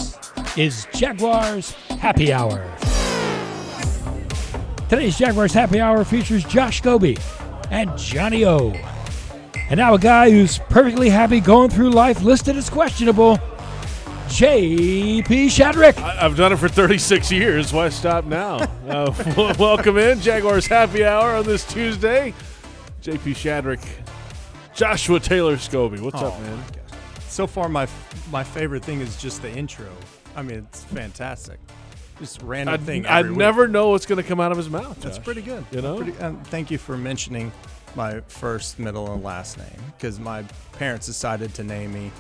This is Jaguars Happy Hour. Today's Jaguars Happy Hour features Josh Scobee and Johnny O. And now a guy who's perfectly happy going through life listed as questionable, J.P. Shadrick. I've done it for 36 years. Why stop now? Welcome in, Jaguars Happy Hour on this Tuesday. J.P. Shadrick, Joshua Taylor Scobee. What's up, man? So far, my favorite thing is just the intro. I mean, it's fantastic. Just random thing. I never know what's going to come out of his mouth. Josh. That's pretty good. You know. Thank you for mentioning my first, middle, and last name, because my parents decided to name me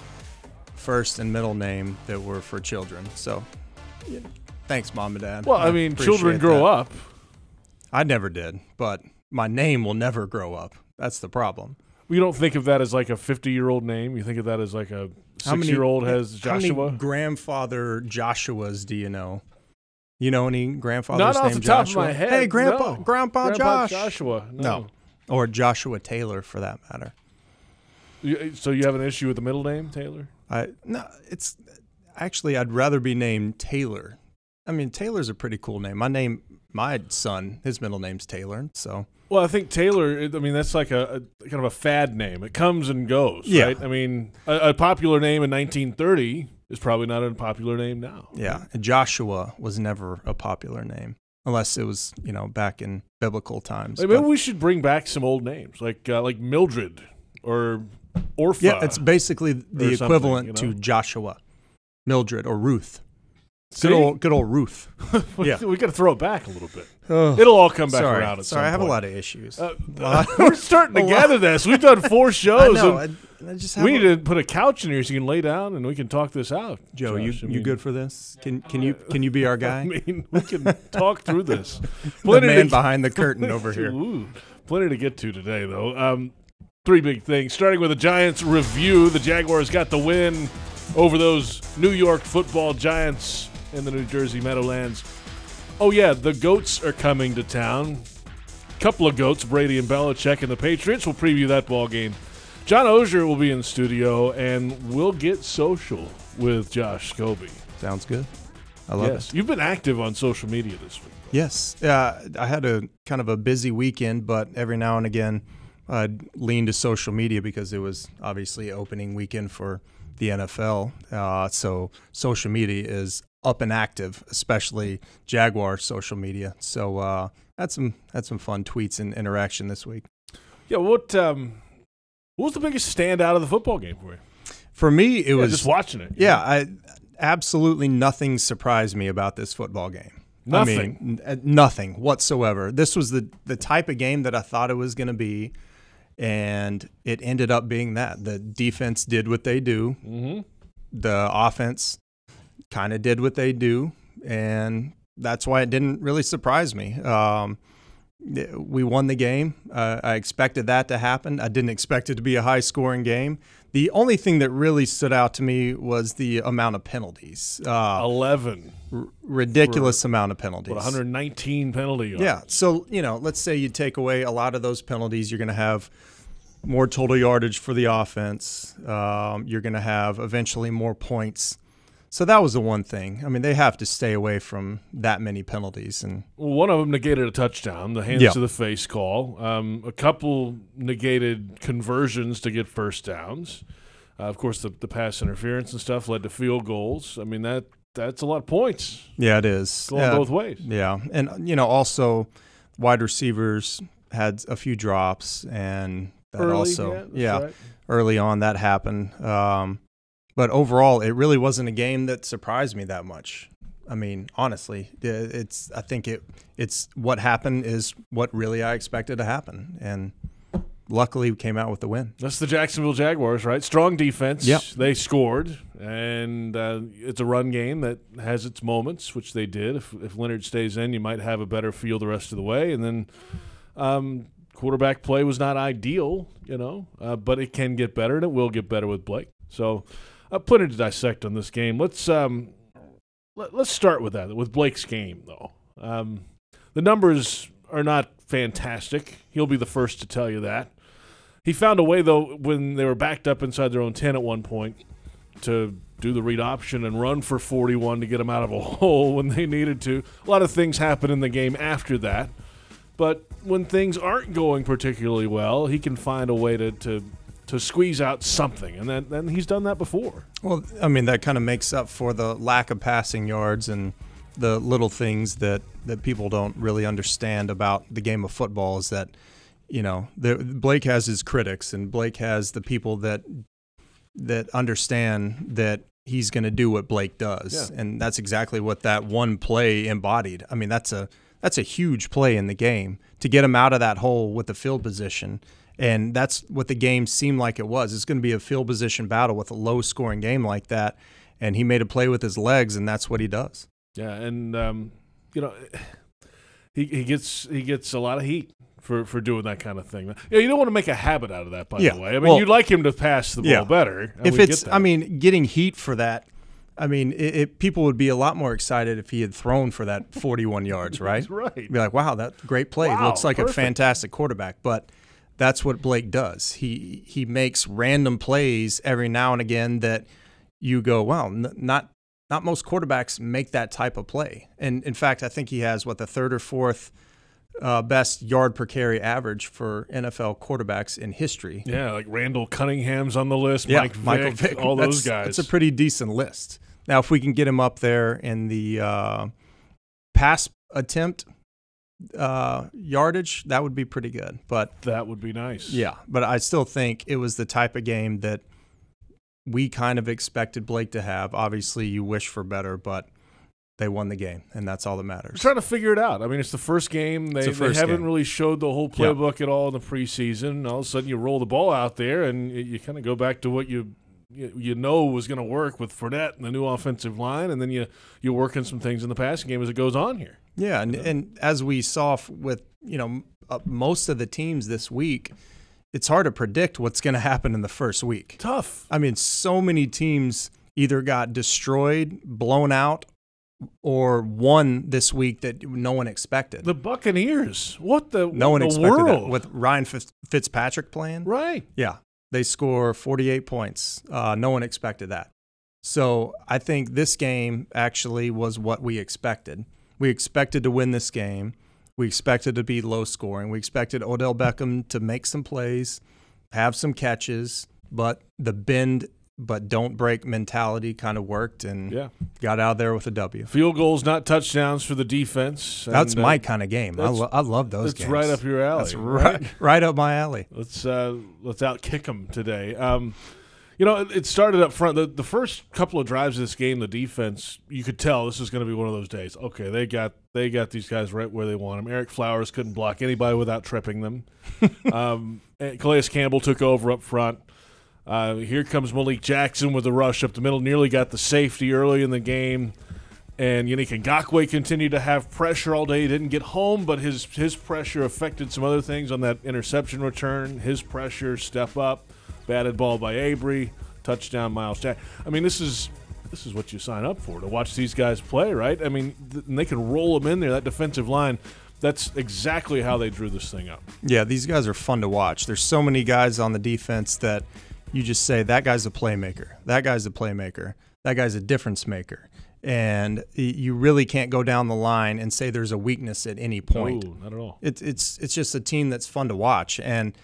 first and middle name that were for children. So, thanks, Mom and Dad. Well, I mean, children grow up. I never did, but my name will never grow up. That's the problem. You don't think of that as like a 50-year-old name. You think of that as like a 6-year-old has Joshua. How many grandfather Joshuas do you know? You know any grandfathers Not off named the top Joshua? of my head. Hey, Grandpa Grandpa Josh. Joshua. No. Or Joshua Taylor, for that matter. So you have an issue with the middle name, Taylor? No, it's actually I'd rather be named Taylor. I mean, Taylor's a pretty cool name. My son, his middle name's Taylor. So. Well, I think Taylor. I mean, that's like a kind of a fad name. It comes and goes, right? I mean, a popular name in 1930 is probably not a popular name now. Yeah, and Joshua was never a popular name unless it was, back in biblical times. Maybe we should bring back some old names, like Mildred or Orpha. Yeah, it's basically the equivalent to Joshua, Mildred, or Ruth. Good old Ruth. Yeah, we got to throw it back a little bit. It'll all come back around. Sorry, I have a lot of issues. We're starting to gather this. We've done 4 shows. I we need to put a couch in here so you can lay down and we can talk this out. Joe, you good for this? Can you be our guy? I mean, we can talk through this. The man behind the curtain over here. Ooh, plenty to get to today, though. 3 big things. Starting with a Giants review. The Jaguars got the win over those New York football Giants in the New Jersey Meadowlands. Oh, yeah, the GOATs are coming to town. Couple of GOATs, Brady and Belichick, and the Patriots. We'll preview that ball game. John Ozier will be in studio, and we'll get social with Josh Scobee. Sounds good. I love it. You've been active on social media this week. Yes. I had a kind of a busy weekend, but every now and again I'd lean to social media because it was obviously opening weekend for the NFL. So social media is up and active, especially Jaguar social media. So had some fun tweets and interaction this week. Yeah, what was the biggest standout of the football game for you? For me, it was just watching it. Yeah, absolutely nothing surprised me about this football game. Nothing. I mean, nothing whatsoever. This was the type of game that I thought it was going to be, and it ended up being that. The defense did what they do. Mm-hmm. The offense kind of did what they do, and that's why it didn't really surprise me. We won the game. I expected that to happen. I didn't expect it to be a high-scoring game. The only thing that really stood out to me was the amount of penalties. 11. Ridiculous amount of penalties. 119 penalty yards. Yeah. So, let's say you take away a lot of those penalties, you're going to have more total yardage for the offense. You're going to have eventually more points. So that was the one thing. I mean, they have to stay away from that many penalties. And one of them negated a touchdown, the hands to the face call. A couple negated conversions to get first downs. Of course, the pass interference and stuff led to field goals. I mean, that's a lot of points. Yeah, it is. Going both ways. Yeah. And, also wide receivers had a few drops. And that early on that happened. But overall, it really wasn't a game that surprised me that much. I mean, honestly, I think it's what happened is what really I expected to happen, and luckily we came out with the win. That's the Jacksonville Jaguars, right? Strong defense. Yep. They scored, and it's a run game that has its moments, which they did. If Leonard stays in, you might have a better feel the rest of the way, and then quarterback play was not ideal, but it can get better, and it will get better with Blake. So. Plenty to dissect on this game. Let's start with that, with Blake's game, though. The numbers are not fantastic. He'll be the first to tell you that. He found a way, though, when they were backed up inside their own 10 at one point, to do the read option and run for 41 to get them out of a hole when they needed to. A lot of things happen in the game after that. But when things aren't going particularly well, he can find a way to squeeze out something, and then he's done that before. Well, I mean, that kind of makes up for the lack of passing yards and the little things that people don't really understand about the game of football is that, Blake has his critics, and Blake has the people that understand that he's going to do what Blake does. Yeah. And that's exactly what that one play embodied. I mean, that's a huge play in the game to get him out of that hole with the field position. And that's what the game seemed like it was. It's going to be a field position battle with a low-scoring game like that. And he made a play with his legs, and that's what he does. Yeah, and he gets a lot of heat for doing that kind of thing. Yeah, you don't want to make a habit out of that, by the way. I mean, you'd like him to pass the ball better. Getting heat for that. I mean, people would be a lot more excited if he had thrown for that 41 yards, right? That's right. Be like, wow, that great play. Wow, looks like perfect. A fantastic quarterback. But that's what Blake does. He makes random plays every now and again that you go, wow, not most quarterbacks make that type of play. And, in fact, I think he has, the third or fourth best yard per carry average for NFL quarterbacks in history. Yeah, like Randall Cunningham's on the list, Michael Vick, all those guys. It's a pretty decent list. Now, if we can get him up there in the pass attempt yardage, that would be pretty good. But that would be nice. Yeah, but I still think it was the type of game that we kind of expected Blake to have. Obviously, you wish for better, but they won the game, and that's all that matters. We're trying to figure it out. I mean, it's the first game. They haven't really showed the whole playbook at all in the preseason. All of a sudden, you roll the ball out there, and you kind of go back to what you was going to work with Fournette and the new offensive line, and then you're working some things in the passing game as it goes on here. Yeah, and as we saw with most of the teams this week, it's hard to predict what's going to happen in the first week. Tough. I mean, so many teams either got destroyed, blown out, or won this week that no one expected. The Buccaneers. No one expected that with Ryan Fitzpatrick playing. Right. Yeah. They score 48 points. No one expected that. So I think this game actually was what we expected. We expected to win this game. We expected to be low scoring. We expected Odell Beckham to make some plays, have some catches, but the bend but don't break mentality kind of worked and got out of there with a W. Field goals, not touchdowns for the defense. That's my kind of game. I love those games. That's right up your alley. That's right up my alley. Let's outkick them today. It started up front. The first couple of drives of this game, the defense, you could tell this is going to be one of those days. Okay, they got these guys right where they want them. Eric Flowers couldn't block anybody without tripping them. Calais Campbell took over up front. Here comes Malik Jackson with a rush up the middle. Nearly got the safety early in the game. And Yannick Ngakoue continued to have pressure all day. He didn't get home, but his pressure affected some other things on that interception return. His pressure, step up, batted ball by Avery, touchdown Miles Jack. I mean, this is what you sign up for, to watch these guys play, right? I mean, they can roll them in there, that defensive line. That's exactly how they drew this thing up. Yeah, these guys are fun to watch. There's so many guys on the defense that you just say, that guy's a playmaker. That guy's a playmaker. That guy's a difference maker. And you really can't go down the line and say there's a weakness at any point. No, not at all. It's just a team that's fun to watch. And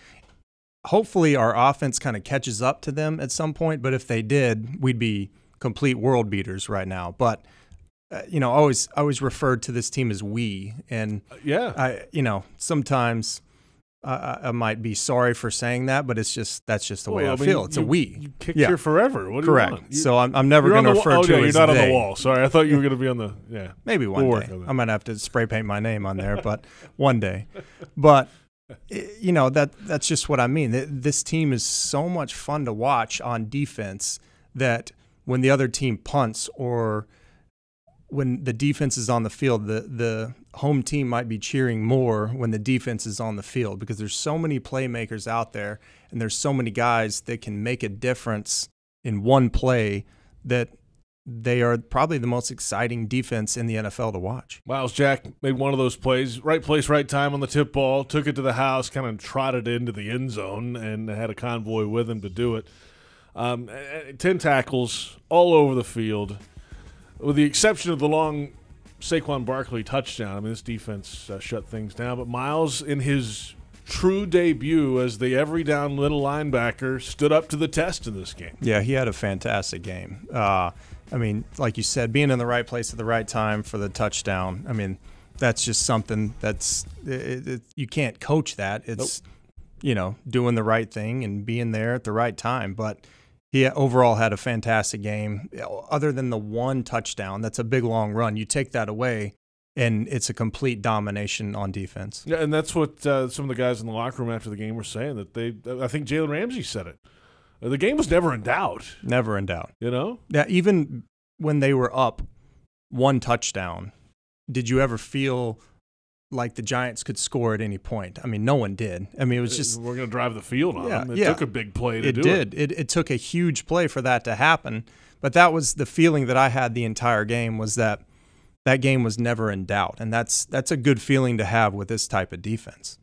hopefully our offense kind of catches up to them at some point. But if they did, we'd be complete world beaters right now. But I always referred to this team as we. And sometimes I might be sorry for saying that, but that's just the way I feel. It's a we. You kicked here forever. What do Correct. You want? So I'm never going to refer to it as you're not they. on the wall. Sorry, I thought you were going to be on the Maybe one day. I might have to spray paint my name on there, but one day. But that's just what I mean. This team is so much fun to watch on defense that when the other team punts or when the defense is on the field, the home team might be cheering more when the defense is on the field, because there's so many playmakers out there and there's so many guys that can make a difference in one play that they are probably the most exciting defense in the NFL to watch. Miles Jack made one of those plays, right place, right time on the tip ball, took it to the house, kind of trotted into the end zone, and had a convoy with him to do it. 10 tackles all over the field, with the exception of the long Saquon Barkley touchdown. I mean, this defense shut things down. But Miles, in his true debut as the every down little linebacker, stood up to the test in this game. Yeah, he had a fantastic game. I mean, like you said, being in the right place at the right time for the touchdown. I mean, that's just something that's you can't coach that. It's doing the right thing and being there at the right time. But he overall had a fantastic game. Other than the one touchdown, that's a big long run. You take that away, and it's a complete domination on defense. Yeah, and that's what some of the guys in the locker room after the game were saying. I think Jalen Ramsey said it. The game was never in doubt. Never in doubt. Yeah, even when they were up one touchdown, did you ever feel like the Giants could score at any point? I mean, no one did. I mean, it was just we're going to drive the field on them. It took a big play to do it. It took a huge play for that to happen. But that was the feeling that I had the entire game, was that game was never in doubt, and that's a good feeling to have with this type of defense.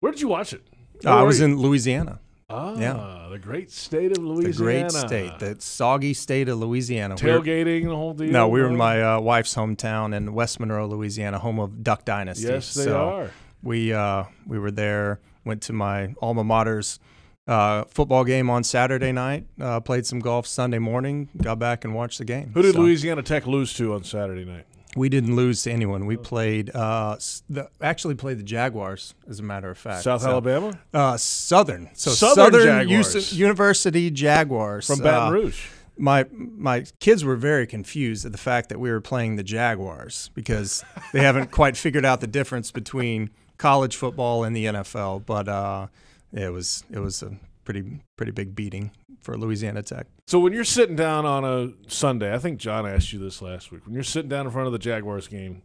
Where did you watch it? I was in Louisiana. The great state of Louisiana. The great state, the soggy state of Louisiana. Tailgating, the whole deal? No, we were in my wife's hometown in West Monroe, Louisiana, home of Duck Dynasty. Yes, they are. We were there, went to my alma mater's football game on Saturday night, played some golf Sunday morning, got back and watched the game. Who did Louisiana Tech lose to on Saturday night? We didn't lose to anyone. We played actually played the Jaguars, as a matter of fact. South Alabama? Southern. So Southern Jaguars. University Jaguars. From Baton Rouge. My kids were very confused at the fact that we were playing the Jaguars, because they haven't quite figured out the difference between college football and the NFL. But it was a pretty big beating for Louisiana Tech. So when you're sitting down on a Sunday, I think John asked you this last week, when you're sitting down in front of the Jaguars game,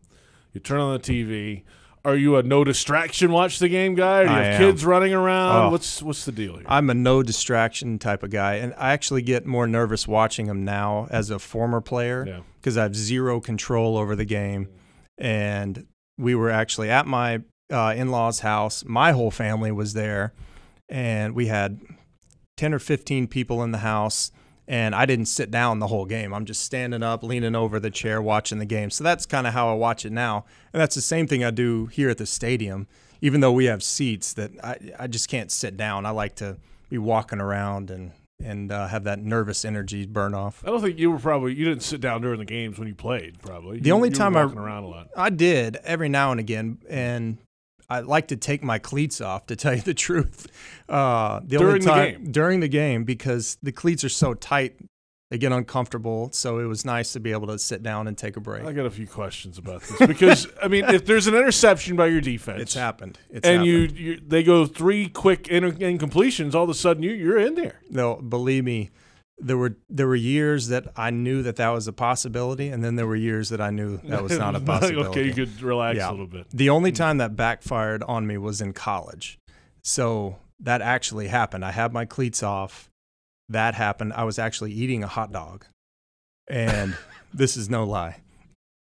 you turn on the TV, are you a no distraction watch the game guy? Or do you have kids running around? What's the deal here? I'm a no distraction type of guy, and I actually get more nervous watching them now as a former player, because I have zero control over the game. And we were actually at my in-laws' house. My whole family was there, and we had 10 or 15 people in the house, and I didn't sit down the whole game. I'm just standing up, leaning over the chair, watching the game. So that's kind of how I watch it now. And that's the same thing I do here at the stadium, even though we have seats that I just can't sit down. I like to be walking around and have that nervous energy burn off. I don't think you didn't sit down during the games when you played, probably. The only time walking around a lot. I did every now and again, and I like to take my cleats off, to tell you the truth. During the game, because the cleats are so tight, they get uncomfortable. So it was nice to be able to sit down and take a break. I got a few questions about this, because I mean, if there's an interception by your defense, it's happened. They go 3 quick incompletions, all of a sudden you're in there. No, believe me. There were years that I knew that was a possibility, and then there were years that I knew that was not a possibility. Okay, you could relax a little bit. The only time that backfired on me was in college. So that actually happened. I had my cleats off. That happened. I was actually eating a hot dog, and this is no lie.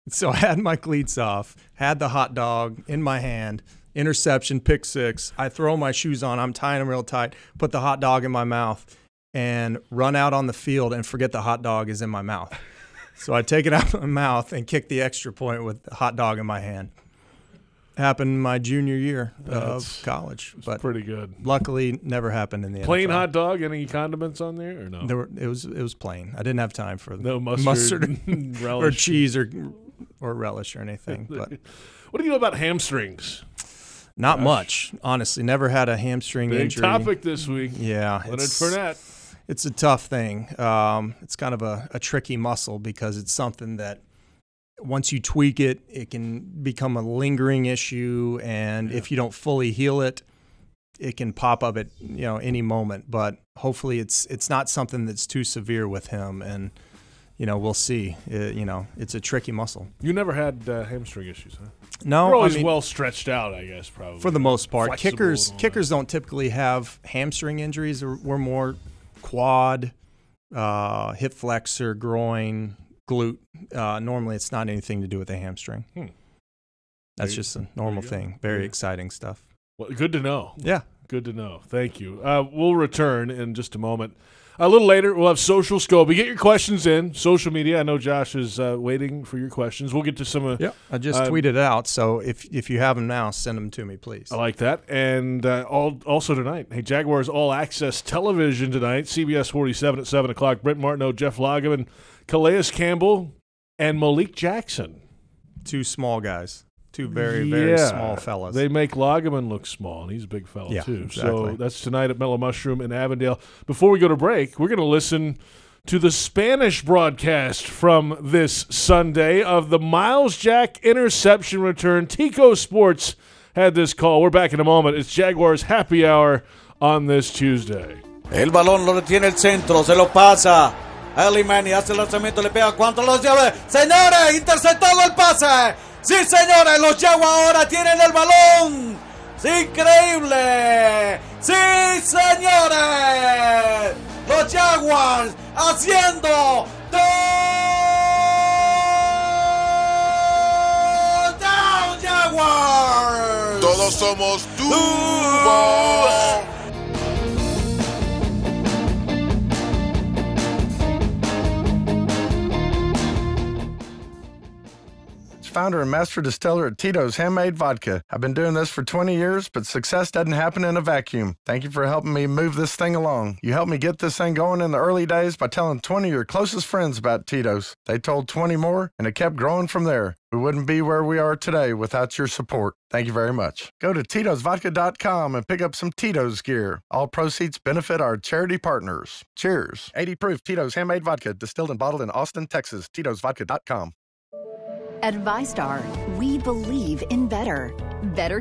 So I had my cleats off, had the hot dog in my hand, interception, pick six. I throw my shoes on. I'm tying them real tight, put the hot dog in my mouth, and run out on the field and forget the hot dog is in my mouth. So I take it out of my mouth and kick the extra point with the hot dog in my hand. Happened my junior year of college. But pretty good. Luckily, never happened in the plain NFL. Hot dog, any condiments on there or no? It was plain. I didn't have time for no mustard and relish. Or cheese or relish or anything. But what do you know about hamstrings? Not much, honestly. Never had a hamstring injury. Big topic this week. Yeah. Leonard Fournette. It's a tough thing. It's kind of a tricky muscle, because it's something that once you tweak it, it can become a lingering issue, and if you don't fully heal it, it can pop up at any moment. But hopefully, it's not something that's too severe with him, and we'll see. It's a tricky muscle. You never had hamstring issues, huh? No, you're always well stretched out, I guess, probably. For the most part, kickers don't typically have hamstring injuries. We're more quad, hip flexor, groin, glute. Normally, it's not anything to do with a hamstring. That's just a normal thing. Very exciting stuff. Well, good to know. Yeah. Good to know. Thank you. We'll return in just a moment. A little later, we'll have Social Scobee. Get your questions in. Social media. I know Josh is waiting for your questions. We'll get to some of I just tweeted it out, so if you have them now, send them to me, please. I like that. And also tonight, hey, Jaguars All Access Television tonight, CBS 47 at 7 o'clock. Brent Martineau, Jeff Lageman, Calais Campbell, and Malik Jackson. Two small guys. Two very, very small fellas. They make Lageman look small, and he's a big fella, too. Exactly. So that's tonight at Mellow Mushroom in Avondale. Before we go to break, we're going to listen to the Spanish broadcast from this Sunday of the Miles Jack interception return. Tico Sports had this call. We're back in a moment. It's Jaguars Happy Hour on this Tuesday. El balón lo retiene el centro, se lo pasa. Eli Manny hace el lanzamiento, le pega cuánto los lleva. Señores, interceptado el pase. Sí, señores, los Jaguars ahora tienen el balón. ¡Sí, increíble! ¡Sí, señores! Los Jaguars haciendo touchdown Jaguars. Todos somos Duval. Founder and master distiller at Tito's Handmade Vodka. I've been doing this for 20 years, but success doesn't happen in a vacuum. Thank you for helping me move this thing along. You helped me get this thing going in the early days by telling 20 of your closest friends about Tito's. They told 20 more, and it kept growing from there. We wouldn't be where we are today without your support. Thank you very much. Go to Tito'sVodka.com and pick up some Tito's gear. All proceeds benefit our charity partners. Cheers. 80 proof Tito's Handmade Vodka, distilled and bottled in Austin, Texas. Tito'sVodka.com. At ViStar, we believe in better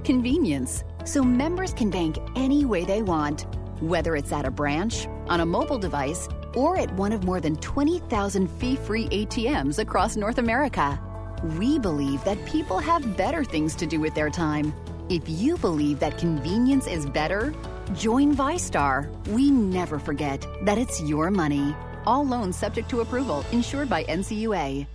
convenience, so members can bank any way they want, whether it's at a branch, on a mobile device, or at one of more than 20,000 fee-free ATMs across North America. We believe that people have better things to do with their time. If you believe that convenience is better, join ViStar. We never forget that it's your money. All loans subject to approval, insured by NCUA.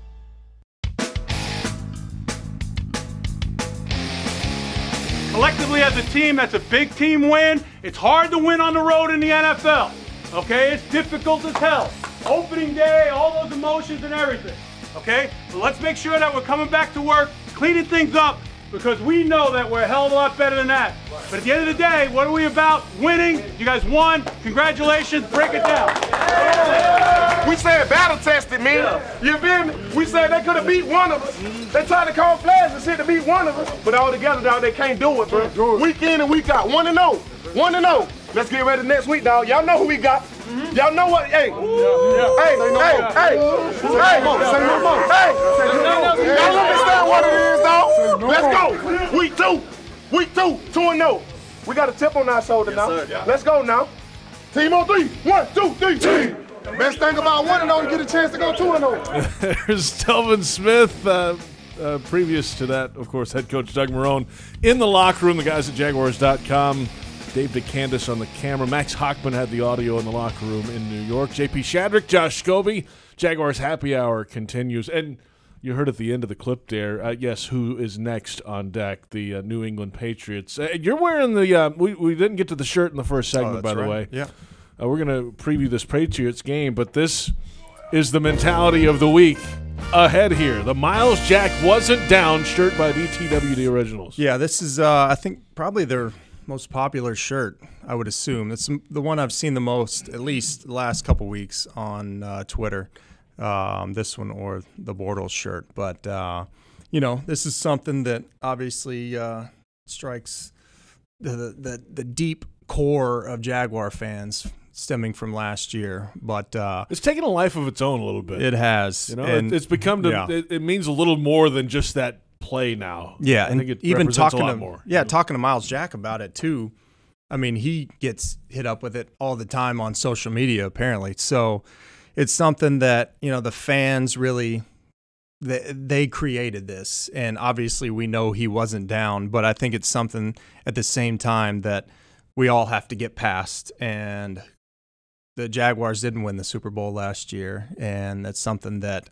Collectively as a team, that's a big team win. It's hard to win on the road in the NFL, okay? It's difficult as hell. Opening day, all those emotions and everything, okay? So let's make sure that we're coming back to work, cleaning things up, because we know that we're a hell of a lot better than that. But at the end of the day, what are we about? Winning. You guys won. Congratulations. Break it down. We said battle tested, man. You feel me? We said they could have beat one of us. They tried to call flags and shit to beat one of us, but all together, dog, they can't do it, bro. Week in and week out, 1-0. 1-0. Let's get ready next week, dog. Y'all know who we got. Y'all know what? Hey. Hey. Y'all understand what it is, dog? Let's go. Week 2. 2-0. We got a tip on our shoulder now. Let's go now. Team on 3. 1, 2, 3. Team. Best thing about 1-0 is get a chance to go 2-0. There's Telvin Smith. Previous to that, of course, head coach Doug Marrone in the locker room. The guys at Jaguars.com. Dave DeCandis on the camera. Max Hockman had the audio in the locker room in New York. JP Shadrick, Josh Scobee. Jaguars Happy Hour continues. And you heard at the end of the clip there, yes, who is next on deck? The New England Patriots. You're wearing the we didn't get to the shirt in the first segment, by the way. Yeah. We're going to preview this Patriots game, but this is the mentality of the week ahead here. The Miles Jack wasn't down shirt by DTWD Originals. Yeah, this is, I think, probably their most popular shirt, I would assume. It's the one I've seen the most, at least the last couple weeks on Twitter, this one or the Bortles shirt. But, this is something that obviously strikes the deep core of Jaguar fans stemming from last year, but it's taken a life of its own a little bit. It has. It's become it means a little more than just that play now. Yeah, I think it even represents talking a lot to more. Yeah, talking to Miles Jack about it too. I mean, he gets hit up with it all the time on social media, apparently. So it's something that the fans really they created this, and obviously we know he wasn't down, but I think it's something at the same time that we all have to get past. And the Jaguars didn't win the Super Bowl last year, and that's something that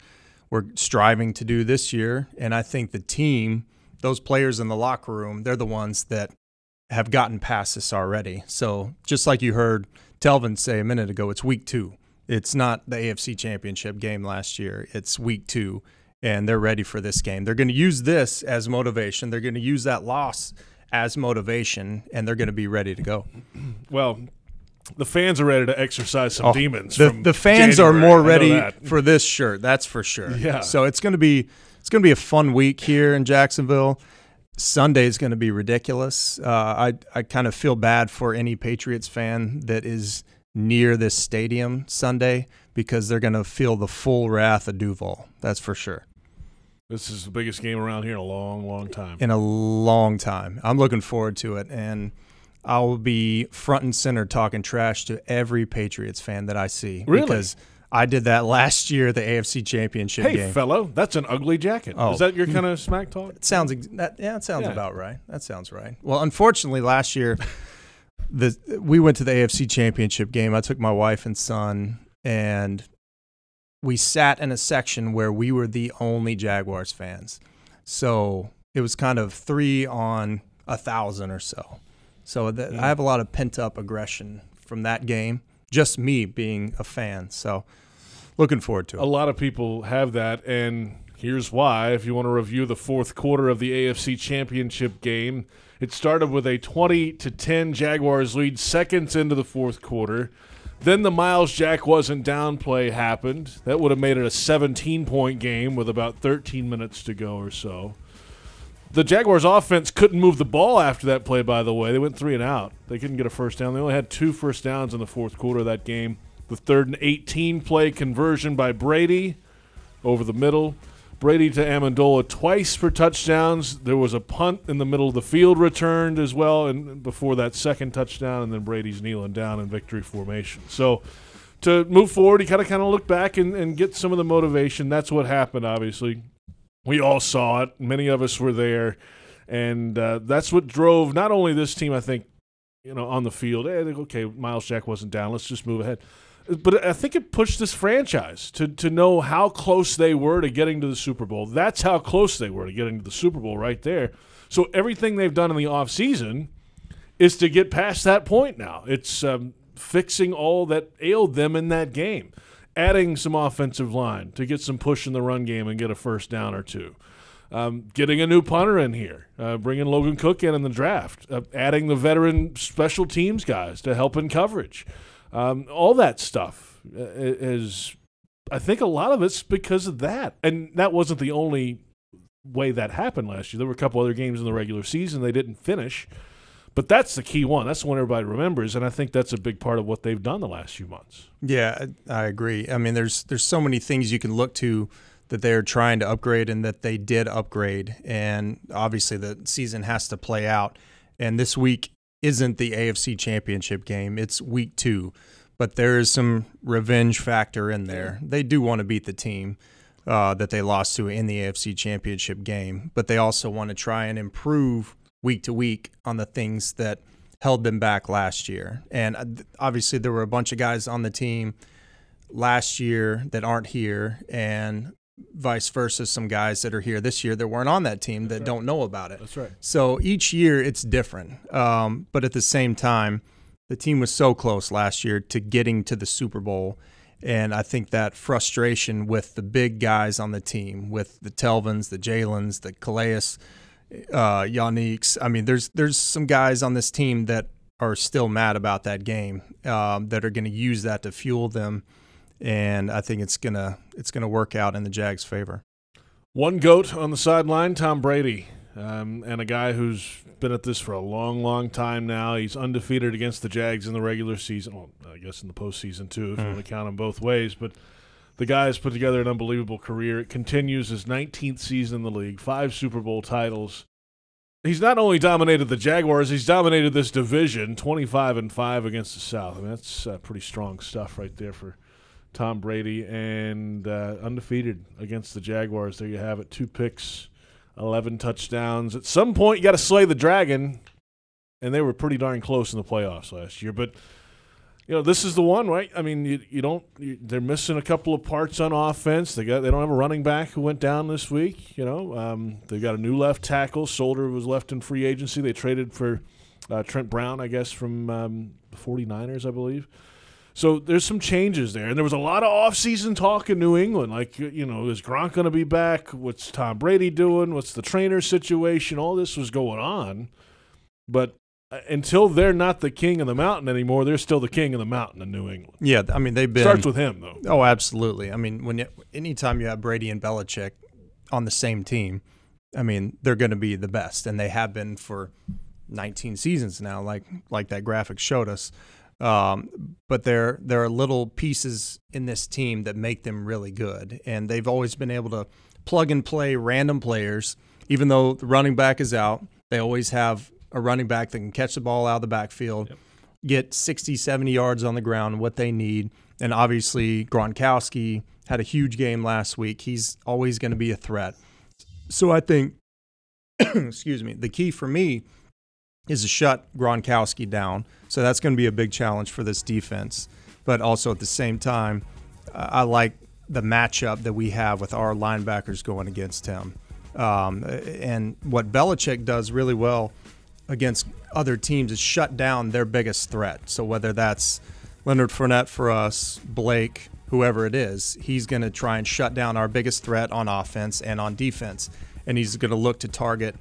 we're striving to do this year. And I think the team, those players in the locker room, they're the ones that have gotten past this already. So just like you heard Telvin say a minute ago, it's week 2. It's not the AFC Championship game last year. It's week 2, and they're ready for this game. They're going to use this as motivation. They're going to use that loss as motivation, and they're going to be ready to go. Well, the fans are ready to exercise some demons. The fans January. are more ready for this shirt. That's for sure. Yeah. So it's going to be a fun week here in Jacksonville. Sunday is going to be ridiculous. I kind of feel bad for any Patriots fan that is near this stadium Sunday because they're going to feel the full wrath of Duval. That's for sure. This is the biggest game around here in a long, long time. In a long time. I'm looking forward to it, and I'll be front and center talking trash to every Patriots fan that I see. Really? Because I did that last year at the AFC Championship game. Hey, fellow, that's an ugly jacket. Oh. Is that your kind of smack talk? It sounds about right. That sounds right. Well, unfortunately, last year we went to the AFC Championship game. I took my wife and son, and we sat in a section where we were the only Jaguars fans. So it was kind of 3 on 1,000 or so. So I have a lot of pent-up aggression from that game, just me being a fan. So looking forward to it. A lot of people have that, and here's why. If you want to review the fourth quarter of the AFC Championship game, it started with a 20-10 Jaguars lead seconds into the fourth quarter. Then the Miles Jack wasn't down play happened. That would have made it a 17-point game with about 13 minutes to go or so. The Jaguars offense couldn't move the ball after that play, by the way. They went 3 and out. They couldn't get a first down. They only had 2 first downs in the fourth quarter of that game. The 3rd and 18 play conversion by Brady over the middle. Brady to Amendola twice for touchdowns. There was a punt in the middle of the field returned as well, and before that second touchdown, and then Brady's kneeling down in victory formation. So to move forward, you kind of look back and get some of the motivation. That's what happened, obviously. We all saw it. Many of us were there, and that's what drove not only this team, I think, on the field. Hey, okay, Miles Jack wasn't down. Let's just move ahead. But I think it pushed this franchise to know how close they were to getting to the Super Bowl. That's how close they were to getting to the Super Bowl right there. So everything they've done in the offseason is to get past that point now. It's fixing all that ailed them in that game, adding some offensive line to get some push in the run game and get a first down or 2. Getting a new punter in here, bringing Logan Cook in the draft, adding the veteran special teams guys to help in coverage. All that stuff is, I think a lot of it's because of that. And that wasn't the only way that happened last year. There were a couple other games in the regular season they didn't finish. But that's the key one. That's the one everybody remembers, and I think that's a big part of what they've done the last few months. Yeah, I agree. I mean, there's so many things you can look to that they're trying to upgrade and that they did upgrade. And obviously the season has to play out. And this week isn't the AFC Championship game. It's week 2. But there is some revenge factor in there. They do want to beat the team that they lost to in the AFC Championship game. But they also want to try and improve week to week on the things that held them back last year. And obviously there were a bunch of guys on the team last year that aren't here, and vice versa, some guys that are here this year that weren't on that team that don't know about it. That's right. So each year it's different. But at the same time, the team was so close last year to getting to the Super Bowl. And I think that frustration with the big guys on the team, with the Telvins, the Jalen's, the Calais, Yannick's. I mean, there's some guys on this team that are still mad about that game, that are going to use that to fuel them, and I think it's gonna work out in the Jags' favor. One GOAT on the sideline, Tom Brady, and a guy who's been at this for a long, long time now. He's undefeated against the Jags in the regular season. Well, I guess in the postseason too, if you want to count them both ways. But the guy has put together an unbelievable career. It continues his 19th season in the league, 5 Super Bowl titles. He's not only dominated the Jaguars, he's dominated this division, 25-5 against the South. I mean, that's pretty strong stuff right there for Tom Brady, and undefeated against the Jaguars. There you have it, 2 picks, 11 touchdowns. At some point, you got to slay the dragon, and they were pretty darn close in the playoffs last year. But this is the one, right? I mean, they're missing a couple of parts on offense. They don't have a running back who went down this week. They've got a new left tackle. Solder was left in free agency. They traded for Trent Brown, I guess, from the 49ers, I believe. So there's some changes there. And there was a lot of offseason talk in New England. Like, is Gronk going to be back? What's Tom Brady doing? What's the trainer situation? All this was going on. But until they're not the king of the mountain anymore, they're still the king of the mountain in New England. Yeah, I mean, they've been – starts with him, though. Oh, absolutely. I mean, anytime you have Brady and Belichick on the same team, I mean, they're going to be the best, and they have been for 19 seasons now, like that graphic showed us. But there are little pieces in this team that make them really good, and they've always been able to plug and play random players. Even though the running back is out, they always have a running back that can catch the ball out of the backfield, get 60, 70 yards on the ground, what they need. And obviously Gronkowski had a huge game last week. He's always going to be a threat. So I think, excuse me, the key for me is to shut Gronkowski down. So that's going to be a big challenge for this defense. But also at the same time, I like the matchup that we have with our linebackers going against him. And what Belichick does really well against other teams is shut down their biggest threat. So whether that's Leonard Fournette for us, Blake, whoever it is, he's going to try and shut down our biggest threat on offense and on defense. And he's going to look to target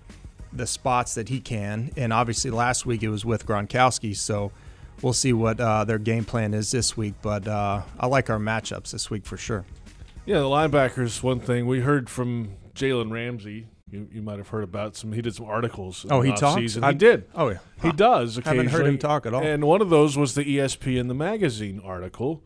the spots that he can. And obviously last week it was with Gronkowski, so we'll see what their game plan is this week. But I like our matchups this week for sure. Yeah, the linebackers, one thing. We heard from Jalen Ramsey. You might have heard about some. He did some articles. Oh, he talks? He did. Oh, yeah. He does occasionally. Haven't heard him talk at all. And one of those was the ESPN The Magazine article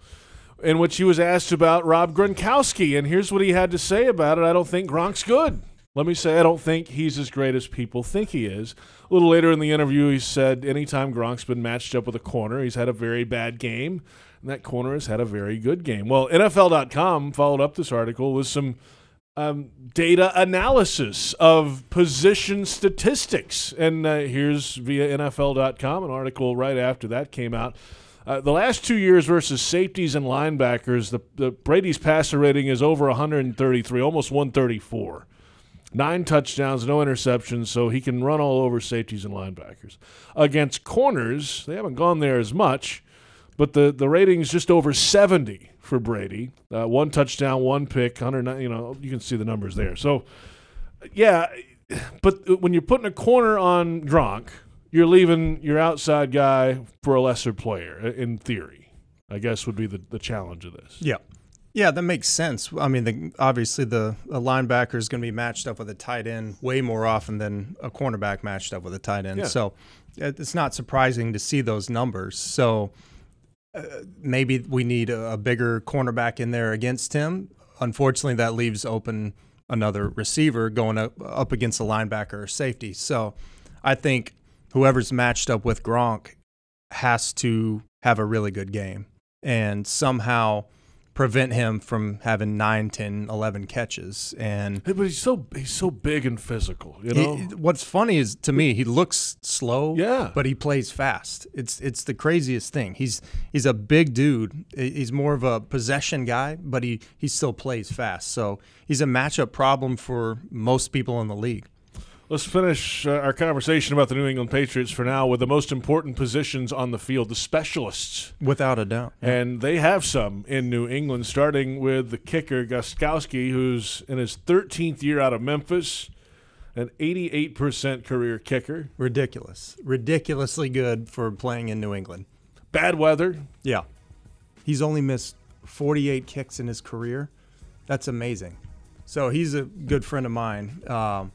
in which he was asked about Rob Gronkowski. And here's what he had to say about it. I don't think Gronk's good. Let me say I don't think he's as great as people think he is. A little later in the interview, he said anytime Gronk's been matched up with a corner, he's had a very bad game, and that corner has had a very good game. Well, NFL.com followed up this article with some data analysis of position statistics. And here's via NFL.com, an article right after that came out. The last 2 years versus safeties and linebackers, the Brady's passer rating is over 133, almost 134. 9 touchdowns, no interceptions, so he can run all over safeties and linebackers. Against corners, they haven't gone there as much, but the rating's just over 70 for Brady. 1 touchdown, 1 pick, 109. You can see the numbers there. So, yeah, but when you're putting a corner on Gronk, you're leaving your outside guy for a lesser player, in theory, I guess would be the challenge of this. Yeah. Yeah, that makes sense. I mean, obviously the linebacker is going to be matched up with a tight end way more often than a cornerback matched up with a tight end. Yeah. So it's not surprising to see those numbers. So maybe we need a bigger cornerback in there against him. Unfortunately, that leaves open another receiver going up against a linebacker or safety. So I think whoever's matched up with Gronk has to have a really good game and somehow prevent him from having 9, 10, 11 catches. But he's so big and physical, you know? What's funny is, to me, he looks slow, yeah, but he plays fast. It's the craziest thing. He's a big dude. He's more of a possession guy, but he still plays fast. So he's a matchup problem for most people in the league. Let's finish our conversation about the New England Patriots for now with the most important positions on the field, the specialists. Without a doubt. Yeah. And they have some in New England, starting with the kicker, Gostkowski, who's in his 13th year out of Memphis, an 88% career kicker. Ridiculous. Ridiculously good for playing in New England. Bad weather. Yeah. He's only missed 48 kicks in his career. That's amazing. So he's a good friend of mine.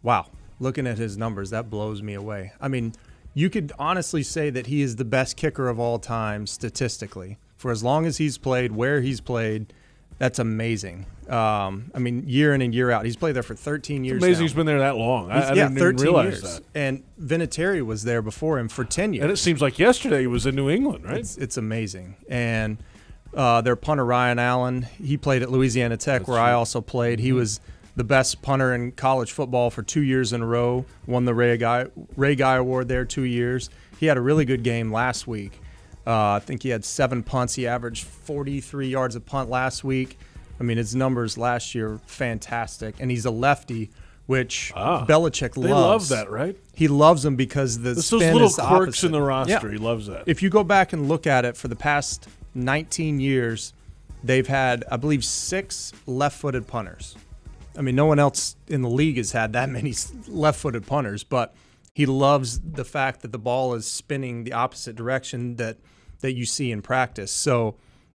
Wow, looking at his numbers, that blows me away. I mean, you could honestly say that he is the best kicker of all time statistically. For as long as he's played, where he's played, that's amazing. I mean, year in and year out. He's played there for 13 years now. It's amazing he's been there that long. I didn't even realize that. And Vinatieri was there before him for 10 years. And it seems like yesterday he was in New England, right? It's amazing. And their punter, Ryan Allen, he played at Louisiana Tech, where I also played. He was the best punter in college football for 2 years in a row, won the Ray Guy Award there 2 years. He had a really good game last week. I think he had 7 punts. He averaged 43 yards a punt last week. I mean, his numbers last year, fantastic. And he's a lefty, which Belichick loves. They love that, right? He loves them because the spin those little is quirks opposite. in the roster. Yeah. He loves that. If you go back and look at it, for the past 19 years, they've had, I believe, 6 left-footed punters. I mean, no one else in the league has had that many left-footed punters, but he loves the fact that the ball is spinning the opposite direction that you see in practice. So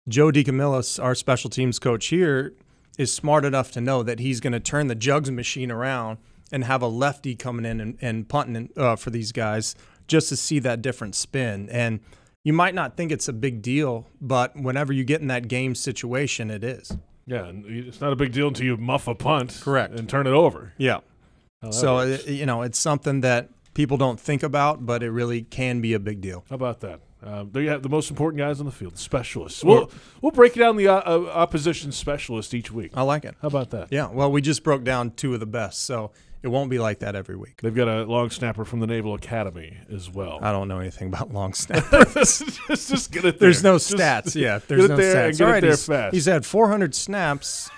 Joe DeCamillis, our special teams coach here, is smart enough to know that he's going to turn the jugs machine around and have a lefty coming in and punting for these guys just to see that different spin. And you might not think it's a big deal, but whenever you get in that game situation, it is. Yeah, and it's not a big deal until you muff a punt, correct, and turn it over. Yeah. So it's something that people don't think about, but it really can be a big deal. How about that? There you have the most important guys on the field, the specialists. We'll break down the opposition specialist each week. I like it. How about that? Yeah. Well, we just broke down 2 of the best, so it won't be like that every week. They've got a long snapper from the Naval Academy as well. I don't know anything about long snappers. just get it there. There's no stats. Yeah, there's no stats. Get it there fast. He's had 400 snaps,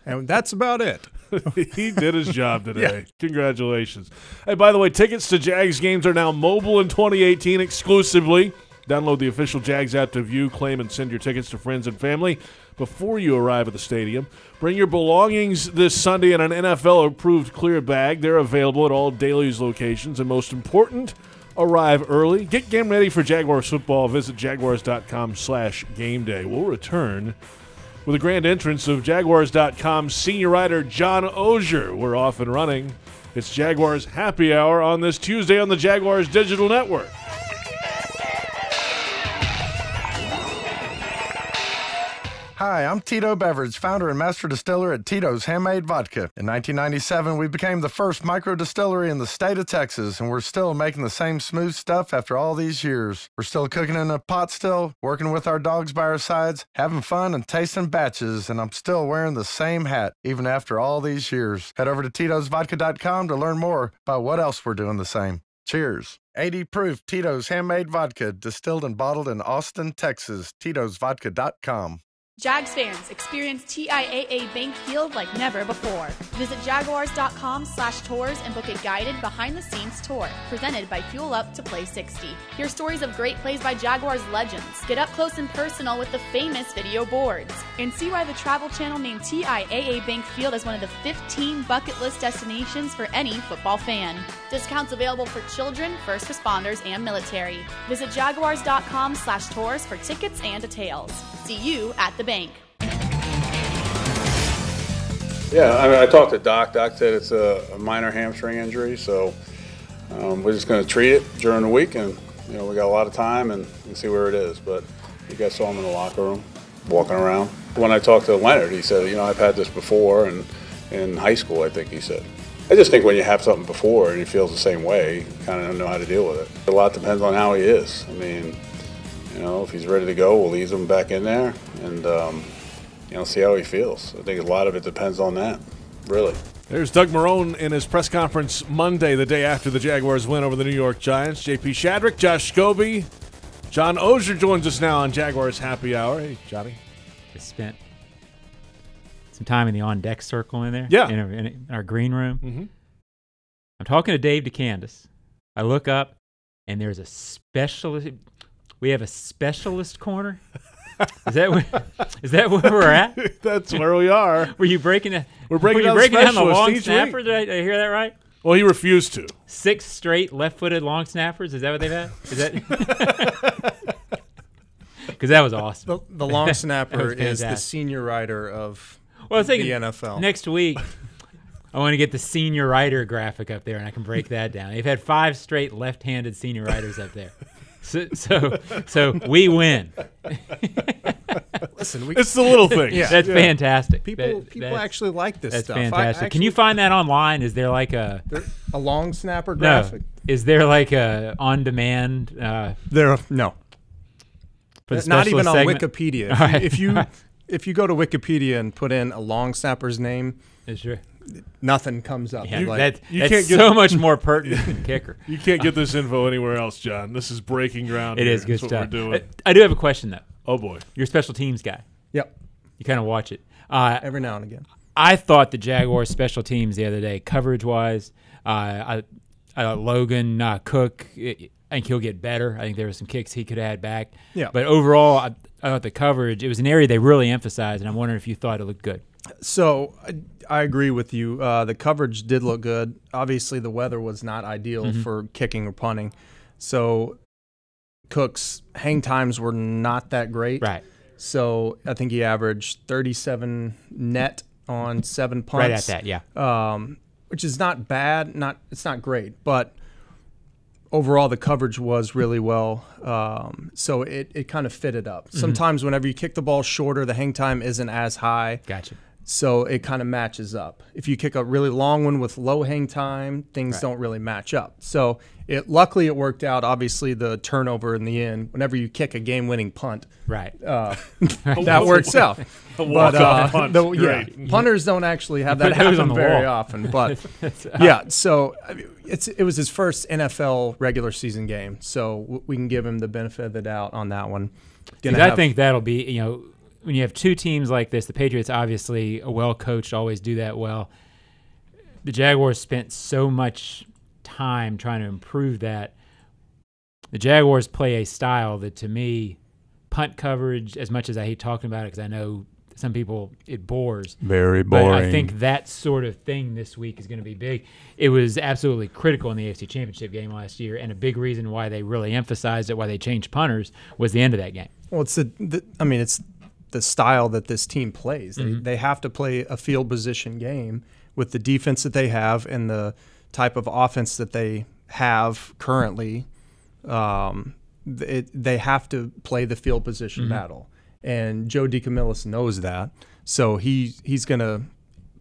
and that's about it. He did his job today. Yeah. Congratulations. Hey, by the way, tickets to Jags games are now mobile in 2018 exclusively. Download the official Jags app to view, claim, and send your tickets to friends and family before you arrive at the stadium. Bring your belongings this Sunday in an NFL-approved clear bag. They're available at all Daly's locations. And most important, arrive early. Get game ready for Jaguars football. Visit jaguars.com/gameday. We'll return with a grand entrance of Jaguars.com senior writer John Oehser. We're off and running. It's Jaguars Happy Hour on this Tuesday on the Jaguars Digital Network. Hi, I'm Tito Beverage, founder and master distiller at Tito's Handmade Vodka. In 1997, we became the first micro distillery in the state of Texas, and we're still making the same smooth stuff after all these years. We're still cooking in a pot still, working with our dogs by our sides, having fun and tasting batches, and I'm still wearing the same hat, even after all these years. Head over to Tito'sVodka.com to learn more about what else we're doing the same. Cheers. 80 proof Tito's Handmade Vodka, distilled and bottled in Austin, Texas. Tito'sVodka.com. Jags fans, experience TIAA Bank Field like never before. Visit Jaguars.com/tours and book a guided behind-the-scenes tour presented by Fuel Up to Play 60. Hear stories of great plays by Jaguars legends. Get up close and personal with the famous video boards. And see why the Travel Channel named TIAA Bank Field as one of the 15 bucket list destinations for any football fan. Discounts available for children, first responders, and military. Visit Jaguars.com/tours for tickets and details. See you at the bank. Yeah, I mean, I talked to Doc. Doc said it's a minor hamstring injury, so we're just going to treat it during the week, and we got a lot of time and see where it is. But you guys saw him in the locker room, walking around. When I talked to Leonard, he said, I've had this before, and in high school, I think he said. I just think when you have something before and he feels the same way, you kind of know how to deal with it. A lot depends on how he is. I mean, if he's ready to go, we'll ease him back in there and, see how he feels. I think a lot of it depends on that, really. There's Doug Marrone in his press conference Monday, the day after the Jaguars win over the New York Giants. JP Shadrick, Josh Scobee, John Oehser joins us now on Jaguars Happy Hour. Hey, Johnny. Just spent some time in the on-deck circle in there. Yeah. In our green room. Mm-hmm. I'm talking to Dave DeCandis. I look up, and there's a specialist. We have a specialist corner. Is that where we're at? That's where we are. Were you breaking it? We're breaking down the long snapper? Did I hear that right? Well, he refused to. 6 straight left-footed long snappers. Is that what they've had? Is that? Because that was awesome. The long snapper is the senior writer of the NFL. Next week, I want to get the senior writer graphic up there, and I can break that down. They've had 5 straight left-handed senior writers up there. So we win. Listen, it's the little things. Yeah. That's fantastic. People actually like this that's stuff. That's fantastic. Can you find that online? Is there like a long snapper graphic? No. Is there like a on-demand? No. Not even on segment? Wikipedia. Right. If you go to Wikipedia and put in a long snapper's name, sure. Nothing comes up. Yeah, that's so much more pertinent than kicker. You can't get this info anywhere else, John. This is breaking ground. It here. is good That's stuff. What we're doing. I do have a question, though. Oh, boy. You're a special teams guy. Yep. You kind of watch it. Every now and again. I thought the Jaguars special teams the other day, coverage-wise, I thought Logan Cook, I think he'll get better. I think there were some kicks he could add back. Yeah. But overall, I thought the coverage, it was an area they really emphasized, and I'm wondering if you thought it looked good. So I agree with you. The coverage did look good. Obviously, the weather was not ideal for kicking or punting. So Cook's hang times were not that great. Right. So I think he averaged 37 net on 7 punts. Right at that, yeah. Which is not bad. It's not great, but overall the coverage was really well. So it kind of fitted up. Sometimes whenever you kick the ball shorter, the hang time isn't as high. Gotcha. So it kind of matches up. If you kick a really long one with low hang time, things don't really match up. So luckily it worked out. Obviously the turnover in the end, whenever you kick a game-winning punt, that works out. Walk-off punt. Punters don't actually have that happen very often. But so it was his first NFL regular season game. So we can give him the benefit of the doubt on that one. I think that'll be, when you have two teams like this, the Patriots obviously are well-coached, always do that well. The Jaguars spent so much time trying to improve that. The Jaguars play a style that, to me, punt coverage, as much as I hate talking about it because I know some people it bores. Very boring. But I think that sort of thing this week is going to be big. It was absolutely critical in the AFC Championship game last year, and a big reason why they really emphasized it, why they changed punters, was the end of that game. Well, it's the style that this team plays. They have to play a field position game with the defense that they have and the type of offense that they have currently. They have to play the field position battle. And Joe DeCamillis knows that. So he's going to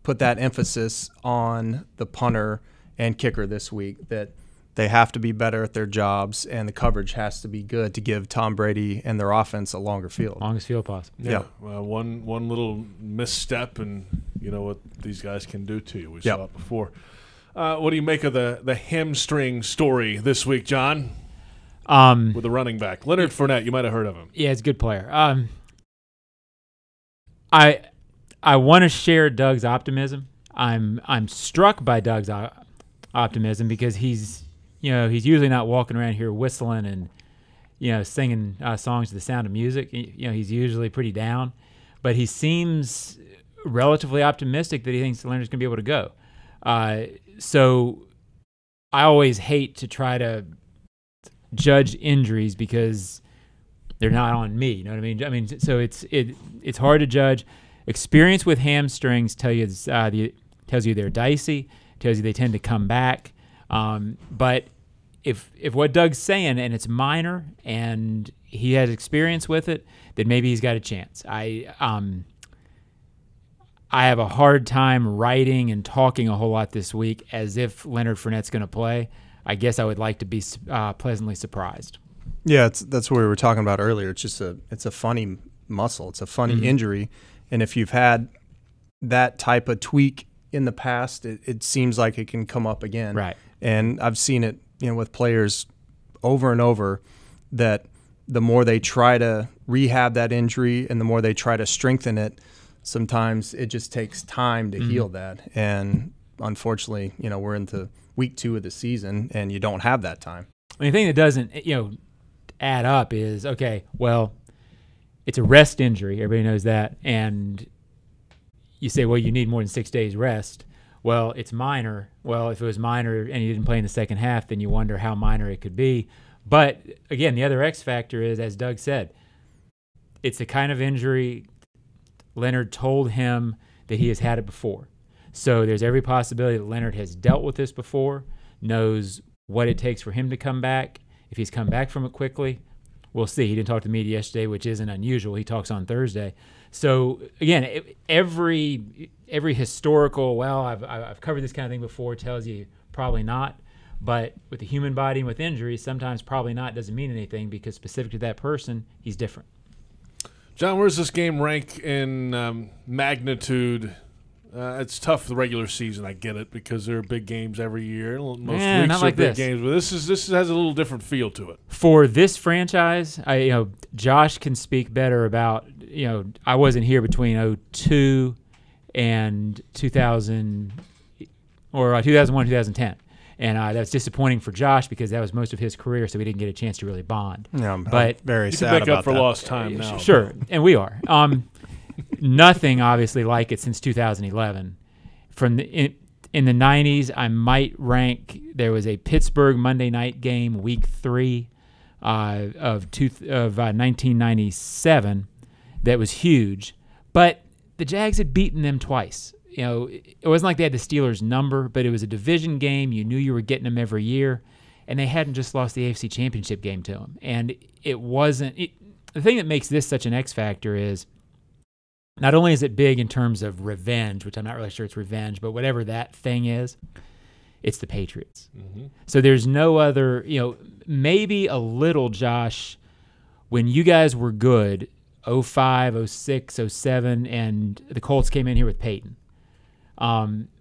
put that emphasis on the punter and kicker this week, that they have to be better at their jobs, and the coverage has to be good to give Tom Brady and their offense a longer field. Longest field possible. Yeah. Well, one little misstep, and you know what these guys can do to you. We saw it before. What do you make of the hamstring story this week, John? With the running back. Leonard Fournette, you might have heard of him. Yeah, he's a good player. I want to share Doug's optimism. I'm struck by Doug's optimism because he's usually not walking around here whistling and singing songs to the sound of music. He's usually pretty down, but he seems relatively optimistic that he thinks Leonard's going to be able to go. So I always hate to try to judge injuries because they're not on me. You know what I mean? So it's hard to judge. Experience with hamstrings tells you they're dicey. Tells you they tend to come back. But if what Doug's saying and it's minor and he has experience with it, then maybe he's got a chance. I have a hard time writing and talking a whole lot this week as if Leonard Fournette's going to play. I guess I would like to be pleasantly surprised. Yeah, that's what we were talking about earlier. It's just it's a funny muscle. It's a funny injury, and if you've had that type of tweak in the past, it seems like it can come up again. Right. And I've seen it, with players over and over, that the more they try to rehab that injury and the more they try to strengthen it, sometimes it just takes time to heal that. And unfortunately, we're into week 2 of the season and you don't have that time. The thing that doesn't, add up is, okay, well, it's a rest injury. Everybody knows that. And you say, well, you need more than 6 days rest. Well, it's minor. Well, if it was minor and he didn't play in the second half, then you wonder how minor it could be. But, again, the other X factor is, as Doug said, it's the kind of injury Leonard told him that he has had it before. So there's every possibility that Leonard has dealt with this before, knows what it takes for him to come back. If he's come back from it quickly, we'll see. He didn't talk to the media yesterday, which isn't unusual. He talks on Thursday. So, again, every historical, I've covered this kind of thing before, tells you probably not. But with the human body and with injuries, sometimes probably not doesn't mean anything because specific to that person, he's different. John, where's this game rank in magnitude? It's tough the regular season. I get it because there are big games every year. Most weeks not are like big this. games, but this has a little different feel to it. For this franchise, Josh can speak better about. I wasn't here between 2002 and 2000 or 2001, 2010. And that's disappointing for Josh because that was most of his career, so we didn't get a chance to really bond. Yeah, but very sad about that. You can make up for that. lost time now. Sure, and we are. Nothing, obviously, like it since 2011. In the 90s, I might rank, there was a Pittsburgh Monday night game, week 3 of 1997 that was huge. But the Jags had beaten them twice. It wasn't like they had the Steelers' number, but it was a division game. You knew you were getting them every year, and they hadn't just lost the AFC Championship game to them. And it wasn't the thing that makes this such an X factor is not only is it big in terms of revenge, which I'm not really sure it's revenge, but whatever that thing is, it's the Patriots. Mm-hmm. So there's no other, maybe a little, Josh, when you guys were good, 05, 06, 07, and the Colts came in here with Peyton.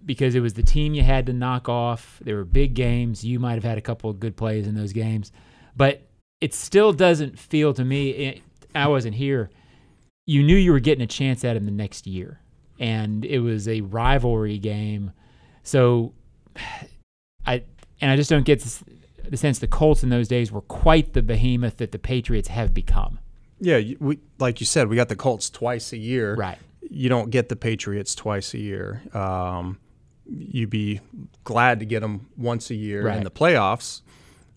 Because it was the team you had to knock off. There were big games. You might have had a couple of good plays in those games. But it still doesn't feel to me, I wasn't here, you knew you were getting a chance at him the next year. And it was a rivalry game. So I just don't get the sense the Colts in those days were quite the behemoth that the Patriots have become. Yeah, like you said, we got the Colts twice a year. Right. You don't get the Patriots twice a year. You'd be glad to get them once a year in the playoffs.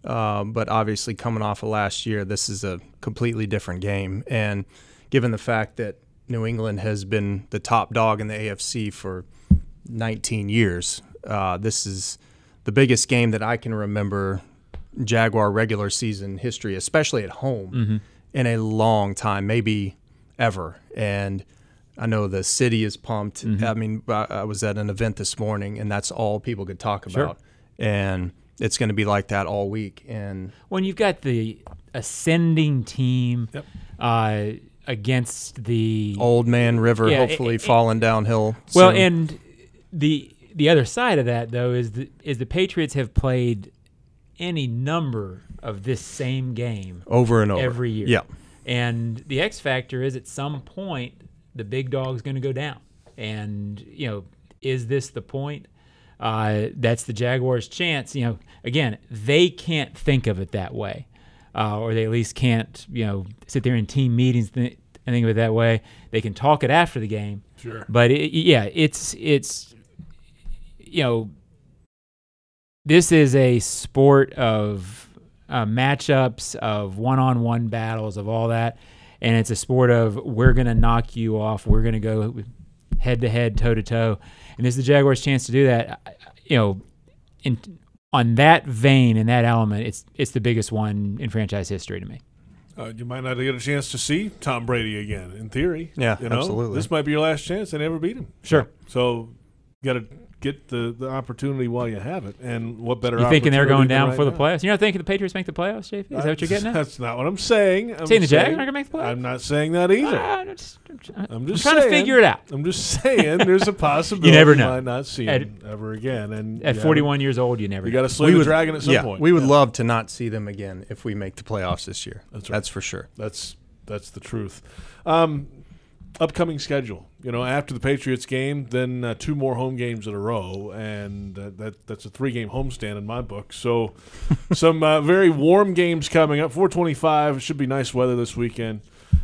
But obviously coming off of last year, this is a completely different game. And given the fact that New England has been the top dog in the AFC for 19 years, this is the biggest game that I can remember Jaguar regular season history, especially at home, in a long time, maybe ever. And I know the city is pumped. I mean, I was at an event this morning, and that's all people could talk about. And it's going to be like that all week. And when you've got the ascending team against the Old Man River, hopefully falling downhill. Well, soon. and the other side of that though is the Patriots have played any number of this same game over and over every year. Yeah, and the X factor is at some point the big dog's going to go down. And, is this the point? That's the Jaguars' chance. Again, they can't think of it that way. Or they at least can't, sit there in team meetings and think of it that way. They can talk it after the game. Sure. But, it's this is a sport of matchups, of one-on-one battles, of all that. And it's a sport of we're going to knock you off. We're going to go head-to-head, toe-to-toe. And this is the Jaguars' chance to do that. On that vein, in that element, it's the biggest one in franchise history to me. You might not get a chance to see Tom Brady again, in theory. Yeah, absolutely. This might be your last chance. They never beat him. Sure. So you got to get the opportunity while you have it. And what better You thinking they're going down right for the now? playoffs? You're not thinking the Patriots make the playoffs, JP? Is that what you're getting at? That's not what I'm saying. Saying the Jags aren't going to make the playoffs? I'm not saying that either. I'm trying to figure it out. I'm just saying there's a possibility you never know. might not see him ever again. And at 41 years old, you never know. You got to slay the dragon at some point. We would love to not see them again if we make the playoffs this year. That's right. That's for sure. That's the truth. Upcoming schedule. After the Patriots game, then 2 more home games in a row, and that's a 3-game homestand in my book. So some very warm games coming up. 4:25. It should be nice weather this weekend.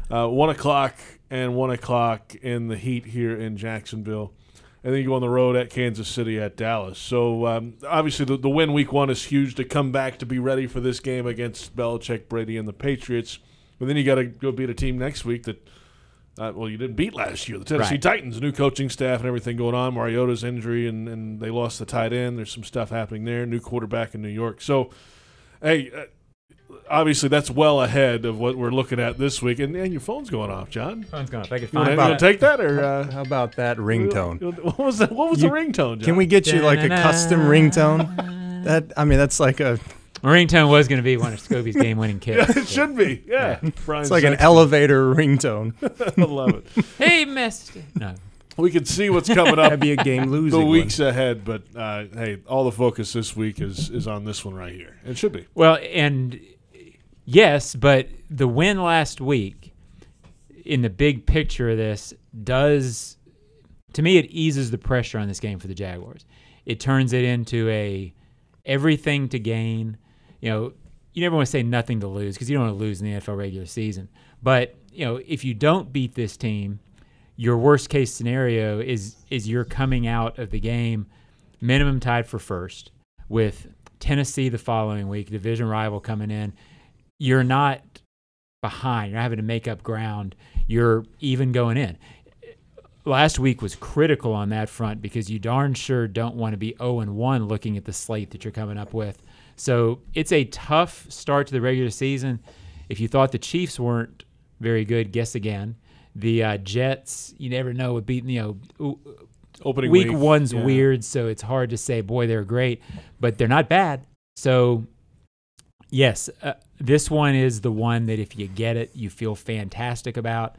1 o'clock and 1 o'clock in the heat here in Jacksonville. And then you go on the road at Kansas City, at Dallas. So obviously the win week 1 is huge to come back to be ready for this game against Belichick, Brady, and the Patriots. But then you got to go beat a team next week that you didn't beat last year. The Tennessee Titans, new coaching staff and everything going on. Mariota's injury, and they lost the tight end. There's some stuff happening there. New quarterback in New York. So, hey, obviously that's well ahead of what we're looking at this week. And your phone's going off, John. Phone's going off. I can find it. You want to take that? Or how about that ringtone? What was the ringtone, John? Can we get you like a custom ringtone? That's like a... My ringtone was going to be one of Scobee's game-winning kicks. Yeah, it should be. Yeah. It's like an elevator ringtone. I love it. Hey, mister. No. We can see what's coming up. That'd be a game-losing the weeks ahead, but hey, all the focus this week is on this one right here. It should be. Well, and yes, but the win last week, in the big picture of this, does to me, it eases the pressure on this game for the Jaguars. It turns it into a everything to gain. You never want to say nothing to lose because you don't want to lose in the NFL regular season. But, if you don't beat this team, your worst case scenario is you're coming out of the game minimum tied for first with Tennessee the following week, division rival coming in. You're not behind. You're having to make up ground. You're even going in. Last week was critical on that front because you darn sure don't want to be 0-1 looking at the slate that you're coming up with. So it's a tough start to the regular season. If you thought the Chiefs weren't very good, guess again. The Jets, you never know, would beat, opening week one's weird, so it's hard to say, boy, they're great, but they're not bad. So, yes, this one is the one that if you get it, you feel fantastic about.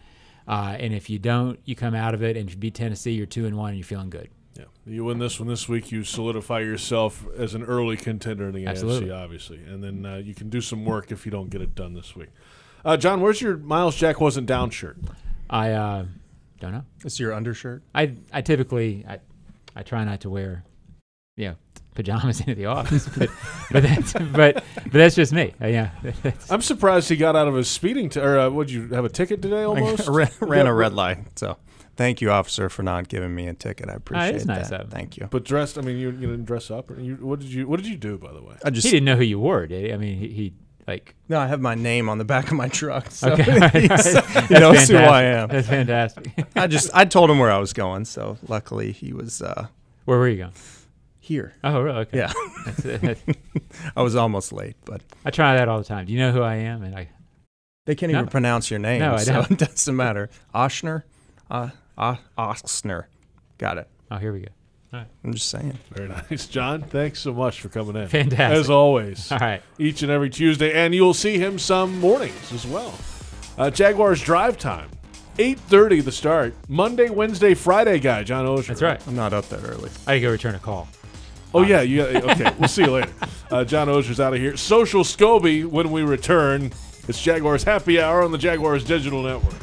And if you don't, you come out of it, and if you beat Tennessee, you're 2-1, and you're feeling good. Yeah, you win this one this week, you solidify yourself as an early contender in the AFC, obviously. And then you can do some work if you don't get it done this week. John, where's your Miles Jack Wasn't Down shirt? I don't know. It's your undershirt? I typically I try not to wear pajamas into the office, but that's just me. I'm surprised he got out of his speeding. Would you have a ticket today? Almost ran a red light. So thank you, officer, for not giving me a ticket. I appreciate it's nice that. Thank you. But dressed, you didn't dress up. What did you do, by the way? He didn't know who you were, did he? I mean, he No, I have my name on the back of my truck. So okay, he knows who I am. That's fantastic. I told him where I was going, so luckily he was. Where were you going? Here. Oh, really? Okay. Yeah. I was almost late, but I try that all the time. Do you know who I am? And they can't even pronounce your name, no, I don't. It doesn't matter. Oshner, Oshner. Got it. Oh, here we go. All right. I'm just saying. Very nice. John, thanks so much for coming in. Fantastic. As always. All right. Each and every Tuesday, and you'll see him some mornings as well. Jaguars drive time. 8:30 the start. Monday, Wednesday, Friday guy, John Oehser. That's right. I'm not up that early. I gotta go return a call. Oh, yeah. Okay, we'll see you later. John Oehser's out of here. Social Scobee when we return. It's Jaguars Happy Hour on the Jaguars Digital Network.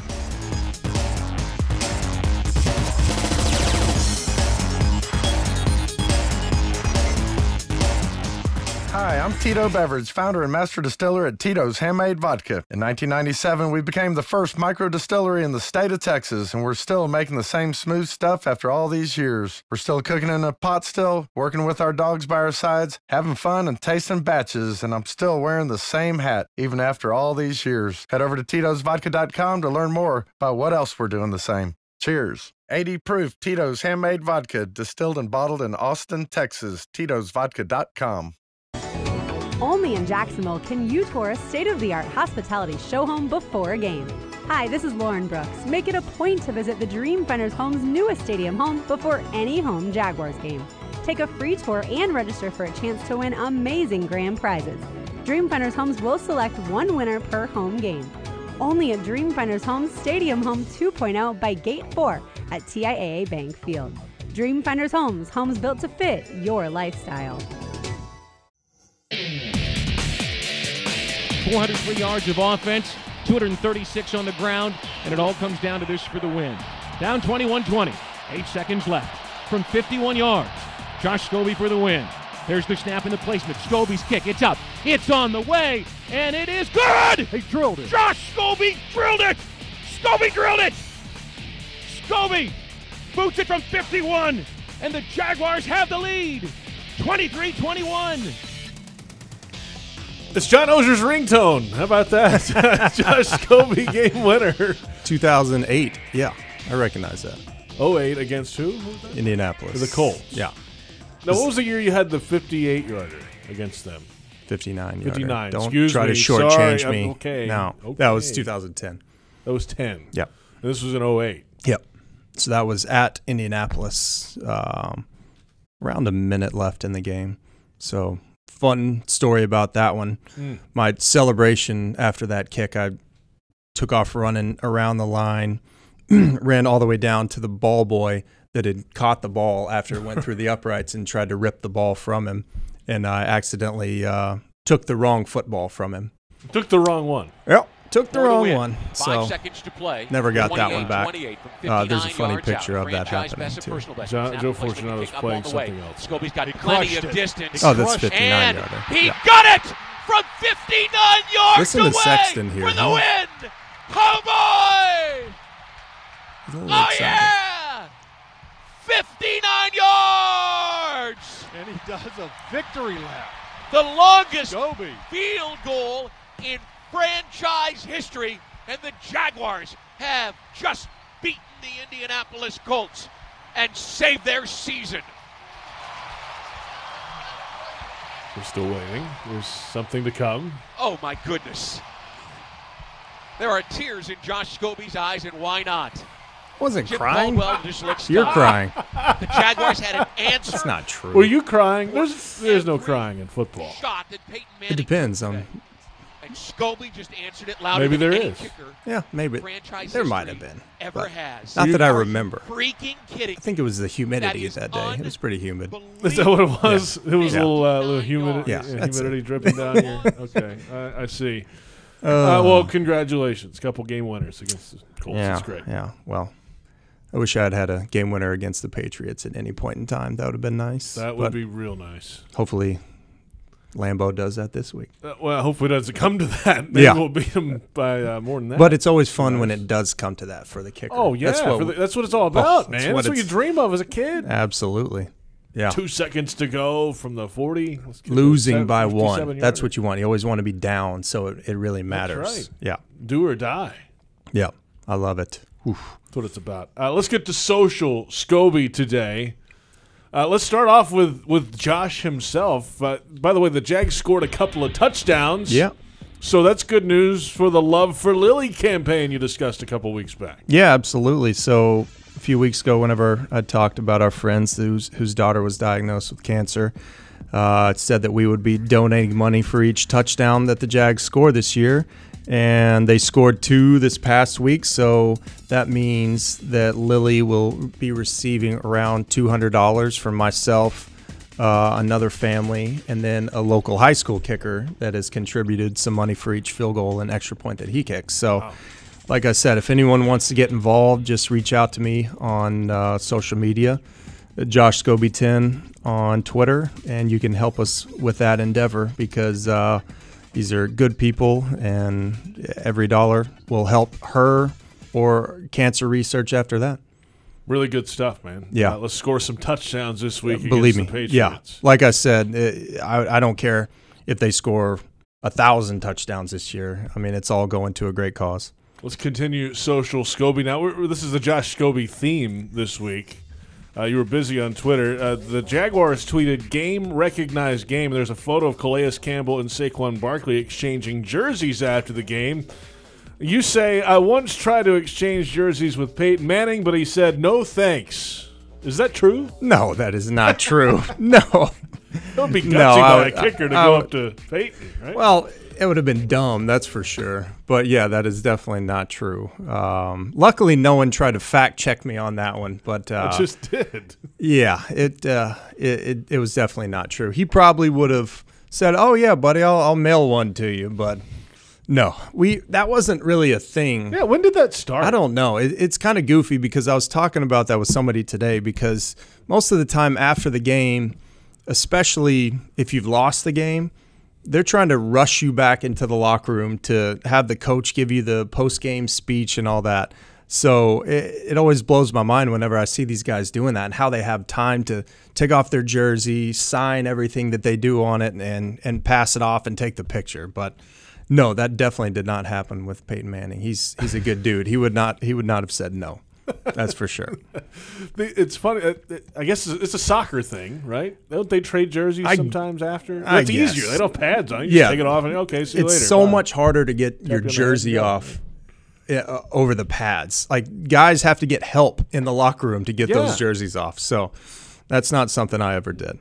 Hi, I'm Tito Beverage, founder and master distiller at Tito's Handmade Vodka. In 1997, we became the first micro distillery in the state of Texas, and we're still making the same smooth stuff after all these years. We're still cooking in a pot still, working with our dogs by our sides, having fun and tasting batches, and I'm still wearing the same hat, even after all these years. Head over to Tito'sVodka.com to learn more about what else we're doing the same. Cheers. 80 proof Tito's Handmade Vodka, distilled and bottled in Austin, Texas. Tito'sVodka.com. Only in Jacksonville can you tour a state-of-the-art hospitality show home before a game. Hi, this is Lauren Brooks. Make it a point to visit the Dreamfinders Home's newest stadium home before any home Jaguars game. Take a free tour and register for a chance to win amazing grand prizes. Dreamfinders Homes will select one winner per home game. Only at Dreamfinders Homes Stadium Home 2.0 by Gate 4 at TIAA Bank Field. Dreamfinders Homes, homes built to fit your lifestyle. 403 yards of offense, 236 on the ground, and it all comes down to this for the win. Down 21-20, 8 seconds left from 51 yards. Josh Scobee for the win. There's the snap and the placement. Scobee's kick, it's up, it's on the way, and it is good! He drilled it. Josh Scobee drilled it! Scobee drilled it! Scobee boots it from 51, and the Jaguars have the lead, 23-21. It's John Oehser's ringtone. How about that? Josh Scobee game winner. 2008. Yeah, I recognize that. 08 against who? Indianapolis. The Colts. Yeah. Now, what was the year you had the 58-yarder against them? 59. 59. Don't Excuse try me. to shortchange Sorry. me. Okay. No, okay. that was 2010. That was 10. Yep. And this was in 08. Yep. So that was at Indianapolis. Around a minute left in the game. So fun story about that one. My celebration after that kick, I took off running around the line, ran all the way down to the ball boy that had caught the ball after it went through the uprights and tried to rip the ball from him. And I accidentally took the wrong football from him. Took the wrong one. Yep. took the wrong one. 5 So seconds to play. never got that one back. 28 from There's a funny 59 picture yards of that Franchise happening, best and too. personal best. Joe Fortunato's playing something else. Scobee's got plenty of distance. Oh, that's 59 and yarder. he Yeah. got it from 59 yards Listen to to Sexton win here. for the win. Oh, boy! He's a little Oh, excited. yeah! 59 yards! And he does a victory lap. The longest Scobee. field goal in franchise history, and the Jaguars have just beaten the Indianapolis Colts and saved their season. We're still waiting. There's something to come. Oh, my goodness. There are tears in Josh Scobee's eyes, and why not? Wasn't Jim crying. Caldwell just looks You're stunned. crying. The Jaguars had an answer. That's not true. Were you crying? There's no crying in football. Shot that Peyton Manning It depends on. and Scobee just answered it louder Maybe than there any is. kicker Yeah, maybe. franchise There might history have been. ever but has. Not that I Are you remember. freaking kidding? I think it was the humidity That that day. It was pretty humid. Is that what it was? Yeah. It was Yeah. a little humidity, Yeah, that's humidity it. dripping down here. Okay, I see. Well, congratulations. Couple game winners against the Colts. Yeah, That's great. yeah. Well, I wish I had had a game winner against the Patriots at any point in time. That would have been nice. That would But be real nice. Hopefully, Lambeau does that this week. Well, hopefully it doesn't come to that. Maybe we'll beat them by more than that. But it's always fun when it does come to that for the kicker. Oh, yeah. That's what it's all about, man. That's what you dream of as a kid. Absolutely. Yeah. 2 seconds to go from the 40. Losing by 57 one. yarder. That's what you want. You always want to be down, so it really matters. That's right. Yeah. Do or die. Yeah. I love it. Oof. That's what it's about. Let's get to social Scobee today. Let's start off with Josh himself. By the way, the Jags scored a couple of touchdowns. Yeah. So that's good news for the Love for Lily campaign you discussed a couple weeks back. Yeah, absolutely. So a few weeks ago, whenever I talked about our friends whose daughter was diagnosed with cancer, it said that we would be donating money for each touchdown that the Jags score this year. And they scored 2 this past week, so that means that Lily will be receiving around $200 from myself, another family, and then a local high school kicker that has contributed some money for each field goal and extra point that he kicks. So, like I said, if anyone wants to get involved, just reach out to me on social media, Josh Scobee 10 on Twitter, and you can help us with that endeavor because these are good people, and every dollar will help her or cancer research after that. Really good stuff, man. Yeah. Let's score some touchdowns this week Believe against me. the Yeah. Patriots. Like I said, I don't care if they score 1,000 touchdowns this year. I mean, it's all going to a great cause. Let's continue social Scobee. Now, this is the Josh Scobee theme this week. You were busy on Twitter. The Jaguars tweeted, "Game recognized game." There's a photo of Calais Campbell and Saquon Barkley exchanging jerseys after the game. You say, "I once tried to exchange jerseys with Peyton Manning, but he said no thanks." Is that true? No, that is not true. No. It would be gutsy by a kicker to go up to Peyton, right? Well, it would have been dumb, that's for sure. But, yeah, that is definitely not true. Luckily, no one tried to fact-check me on that one. But I just did. Yeah, it was definitely not true. He probably would have said, "Oh, yeah, buddy, I'll mail one to you." But, no, that wasn't really a thing. Yeah, when did that start? I don't know. It's kind of goofy because I was talking about that with somebody today because most of the time after the game, especially if you've lost the game, they're trying to rush you back into the locker room to have the coach give you the post-game speech and all that. So it always blows my mind whenever I see these guys doing that and how they have time to take off their jersey, sign everything that they do on it, and pass it off and take the picture. But no, that definitely did not happen with Peyton Manning. He's a good dude. He would not have said no. That's for sure. It's funny. I guess it's a soccer thing, right? Don't they trade jerseys sometimes after? It's easier. They don't have pads on. You just take it off and okay, see you later. It's so much harder to get your jersey off over the pads. Like guys have to get help in the locker room to get those jerseys off. So that's not something I ever did.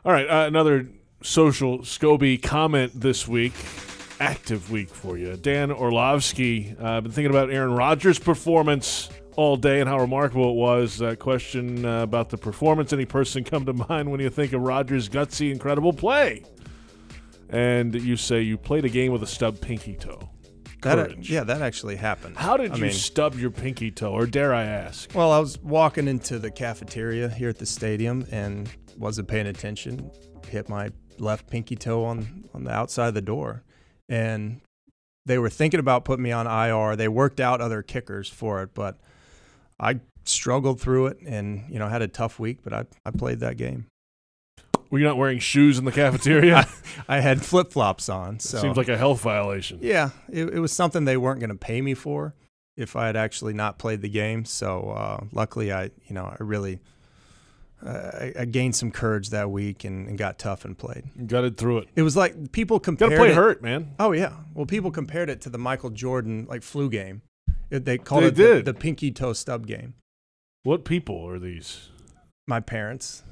All right, another social Scobee comment this week. Active week for you. Dan Orlovsky, been thinking about Aaron Rodgers' performance all day and how remarkable it was. Question about the performance. Any person come to mind when you think of Rodgers' gutsy, incredible play? And you say you played a game with a stub pinky toe. courage. That actually happened. How did you stub your pinky toe, or dare I ask? Well, I was walking into the cafeteria here at the stadium and wasn't paying attention, hit my left pinky toe on the outside of the door. And they were thinking about putting me on IR. They worked out other kickers for it, but I struggled through it and, had a tough week, but I played that game. Were you not wearing shoes in the cafeteria? I had flip-flops on. So. Seems like a health violation. Yeah, it was something they weren't going to pay me for if I had actually not played the game. So luckily, I gained some courage that week and got tough and played. You gutted through it. It was like people compared it. Got to play hurt, man. Oh, yeah. Well, people compared it to the Michael Jordan flu game. They called it the pinky toe stub game. What people are these? My parents.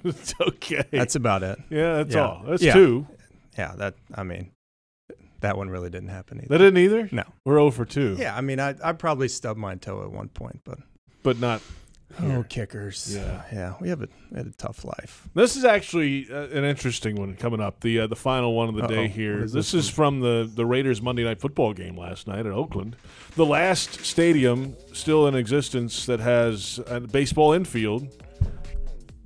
It's okay. That's about it. Yeah, that's all. That's two. Yeah, that one really didn't happen either. That didn't either? No. We're 0 for 2. Yeah, I probably stubbed my toe at one point, but not here. Oh, kickers. Yeah. We had a tough life. This is actually an interesting one coming up. The final one of the day here. This is from the Raiders Monday Night Football game last night at Oakland. The last stadium still in existence that has a baseball infield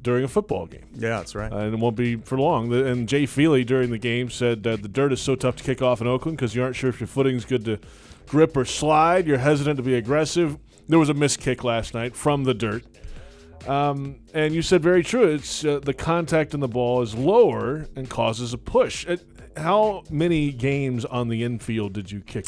during a football game. Yeah, that's right. And it won't be for long. And Jay Feely during the game said the dirt is so tough to kick off in Oakland because you aren't sure if your footing's good to grip or slide. You're hesitant to be aggressive. There was a missed kick last night from the dirt. And you said very true. It's the contact in the ball is lower and causes a push. How many games on the infield did you kick?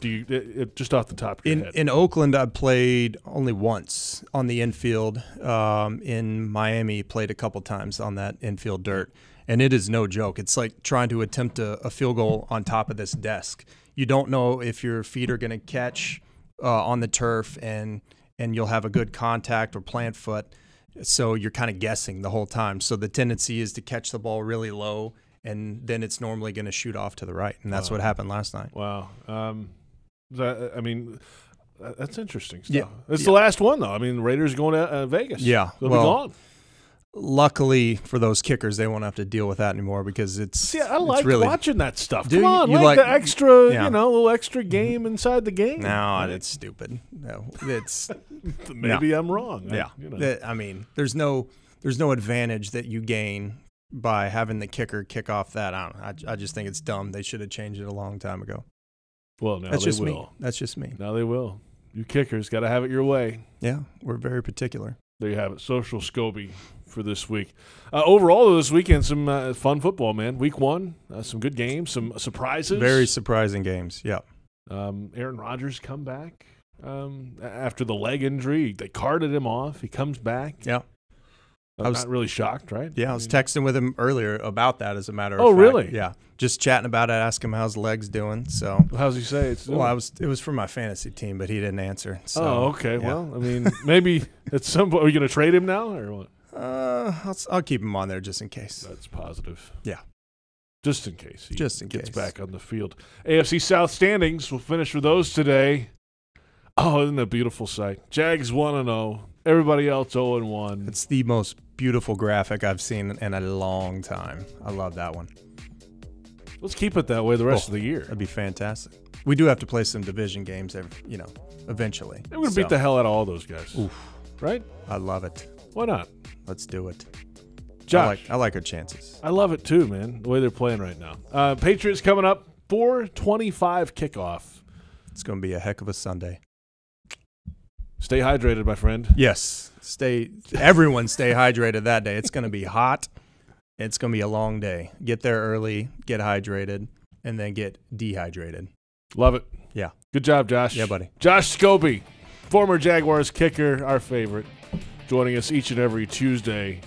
Just off the top of your head? In Oakland, I played only once on the infield. In Miami, played a couple times on that infield dirt. And it is no joke. It's like trying to attempt a field goal on top of this desk. You don't know if your feet are going to catch on the turf and you'll have a good contact or plant foot. So you're kind of guessing the whole time. So the tendency is to catch the ball really low, and then it's normally going to shoot off to the right. And that's what happened last night. Wow. That's interesting stuff. Yeah. It's the last one, though. The Raiders are going to Vegas. Yeah. They'll be gone. Luckily for those kickers, they won't have to deal with that anymore because it's. I like really, watching that stuff. Come on, like the extra, little extra game inside the game. No, it's stupid. No, it's maybe I'm wrong. Yeah, there's no advantage that you gain by having the kicker kick off that. I don't know. I just think it's dumb. They should have changed it a long time ago. Well, now that's they just will. Me. That's just me. Now they will. You kickers got to have it your way. Yeah, we're very particular. There you have it. Social Scobee for this week. Overall, this weekend, some fun football, man. Week 1, some good games, some surprises. Very surprising games, yeah. Aaron Rodgers come back after the leg injury. They carted him off. He comes back. Yeah. I was not really shocked, right? Yeah, I was texting with him earlier about that, as a matter of fact. Oh, really? Yeah. Just chatting about it, asking him how's the legs doing. So how's he say it's doing? Well, it was for my fantasy team, but he didn't answer. So, okay. Yeah. Well, maybe at some point, are you going to trade him now or what? I'll keep him on there just in case. That's positive. Yeah. Just in case he gets back on the field. AFC South standings, we'll finish with those today. Oh, isn't that a beautiful sight? Jags 1-0. Everybody else 0-1. It's the most beautiful graphic I've seen in a long time. I love that one. Let's keep it that way the rest of the year. That'd be fantastic. We do have to play some division games, eventually. We're going to beat the hell out of all those guys. Oof. Right? I love it. Why not? Let's do it. Josh. I like our chances. I love it too, man, the way they're playing right now. Patriots coming up, 4:25 kickoff. It's going to be a heck of a Sunday. Stay hydrated, my friend. Yes. Everyone stay hydrated that day. It's going to be hot. It's going to be a long day. Get there early, get hydrated, and then get dehydrated. Love it. Yeah. Good job, Josh. Yeah, buddy. Josh Scobee, former Jaguars kicker, our favorite, joining us each and every Tuesday.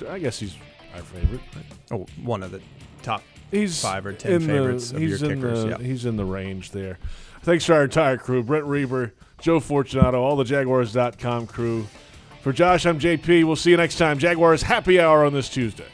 I guess he's our favorite. Oh, one of the top 5 or 10 favorites of your kickers. He's in the range there. Thanks to our entire crew, Brent Reber, Joe Fortunato, all the Jaguars.com crew. For Josh, I'm JP. We'll see you next time. Jaguars Happy Hour on this Tuesday.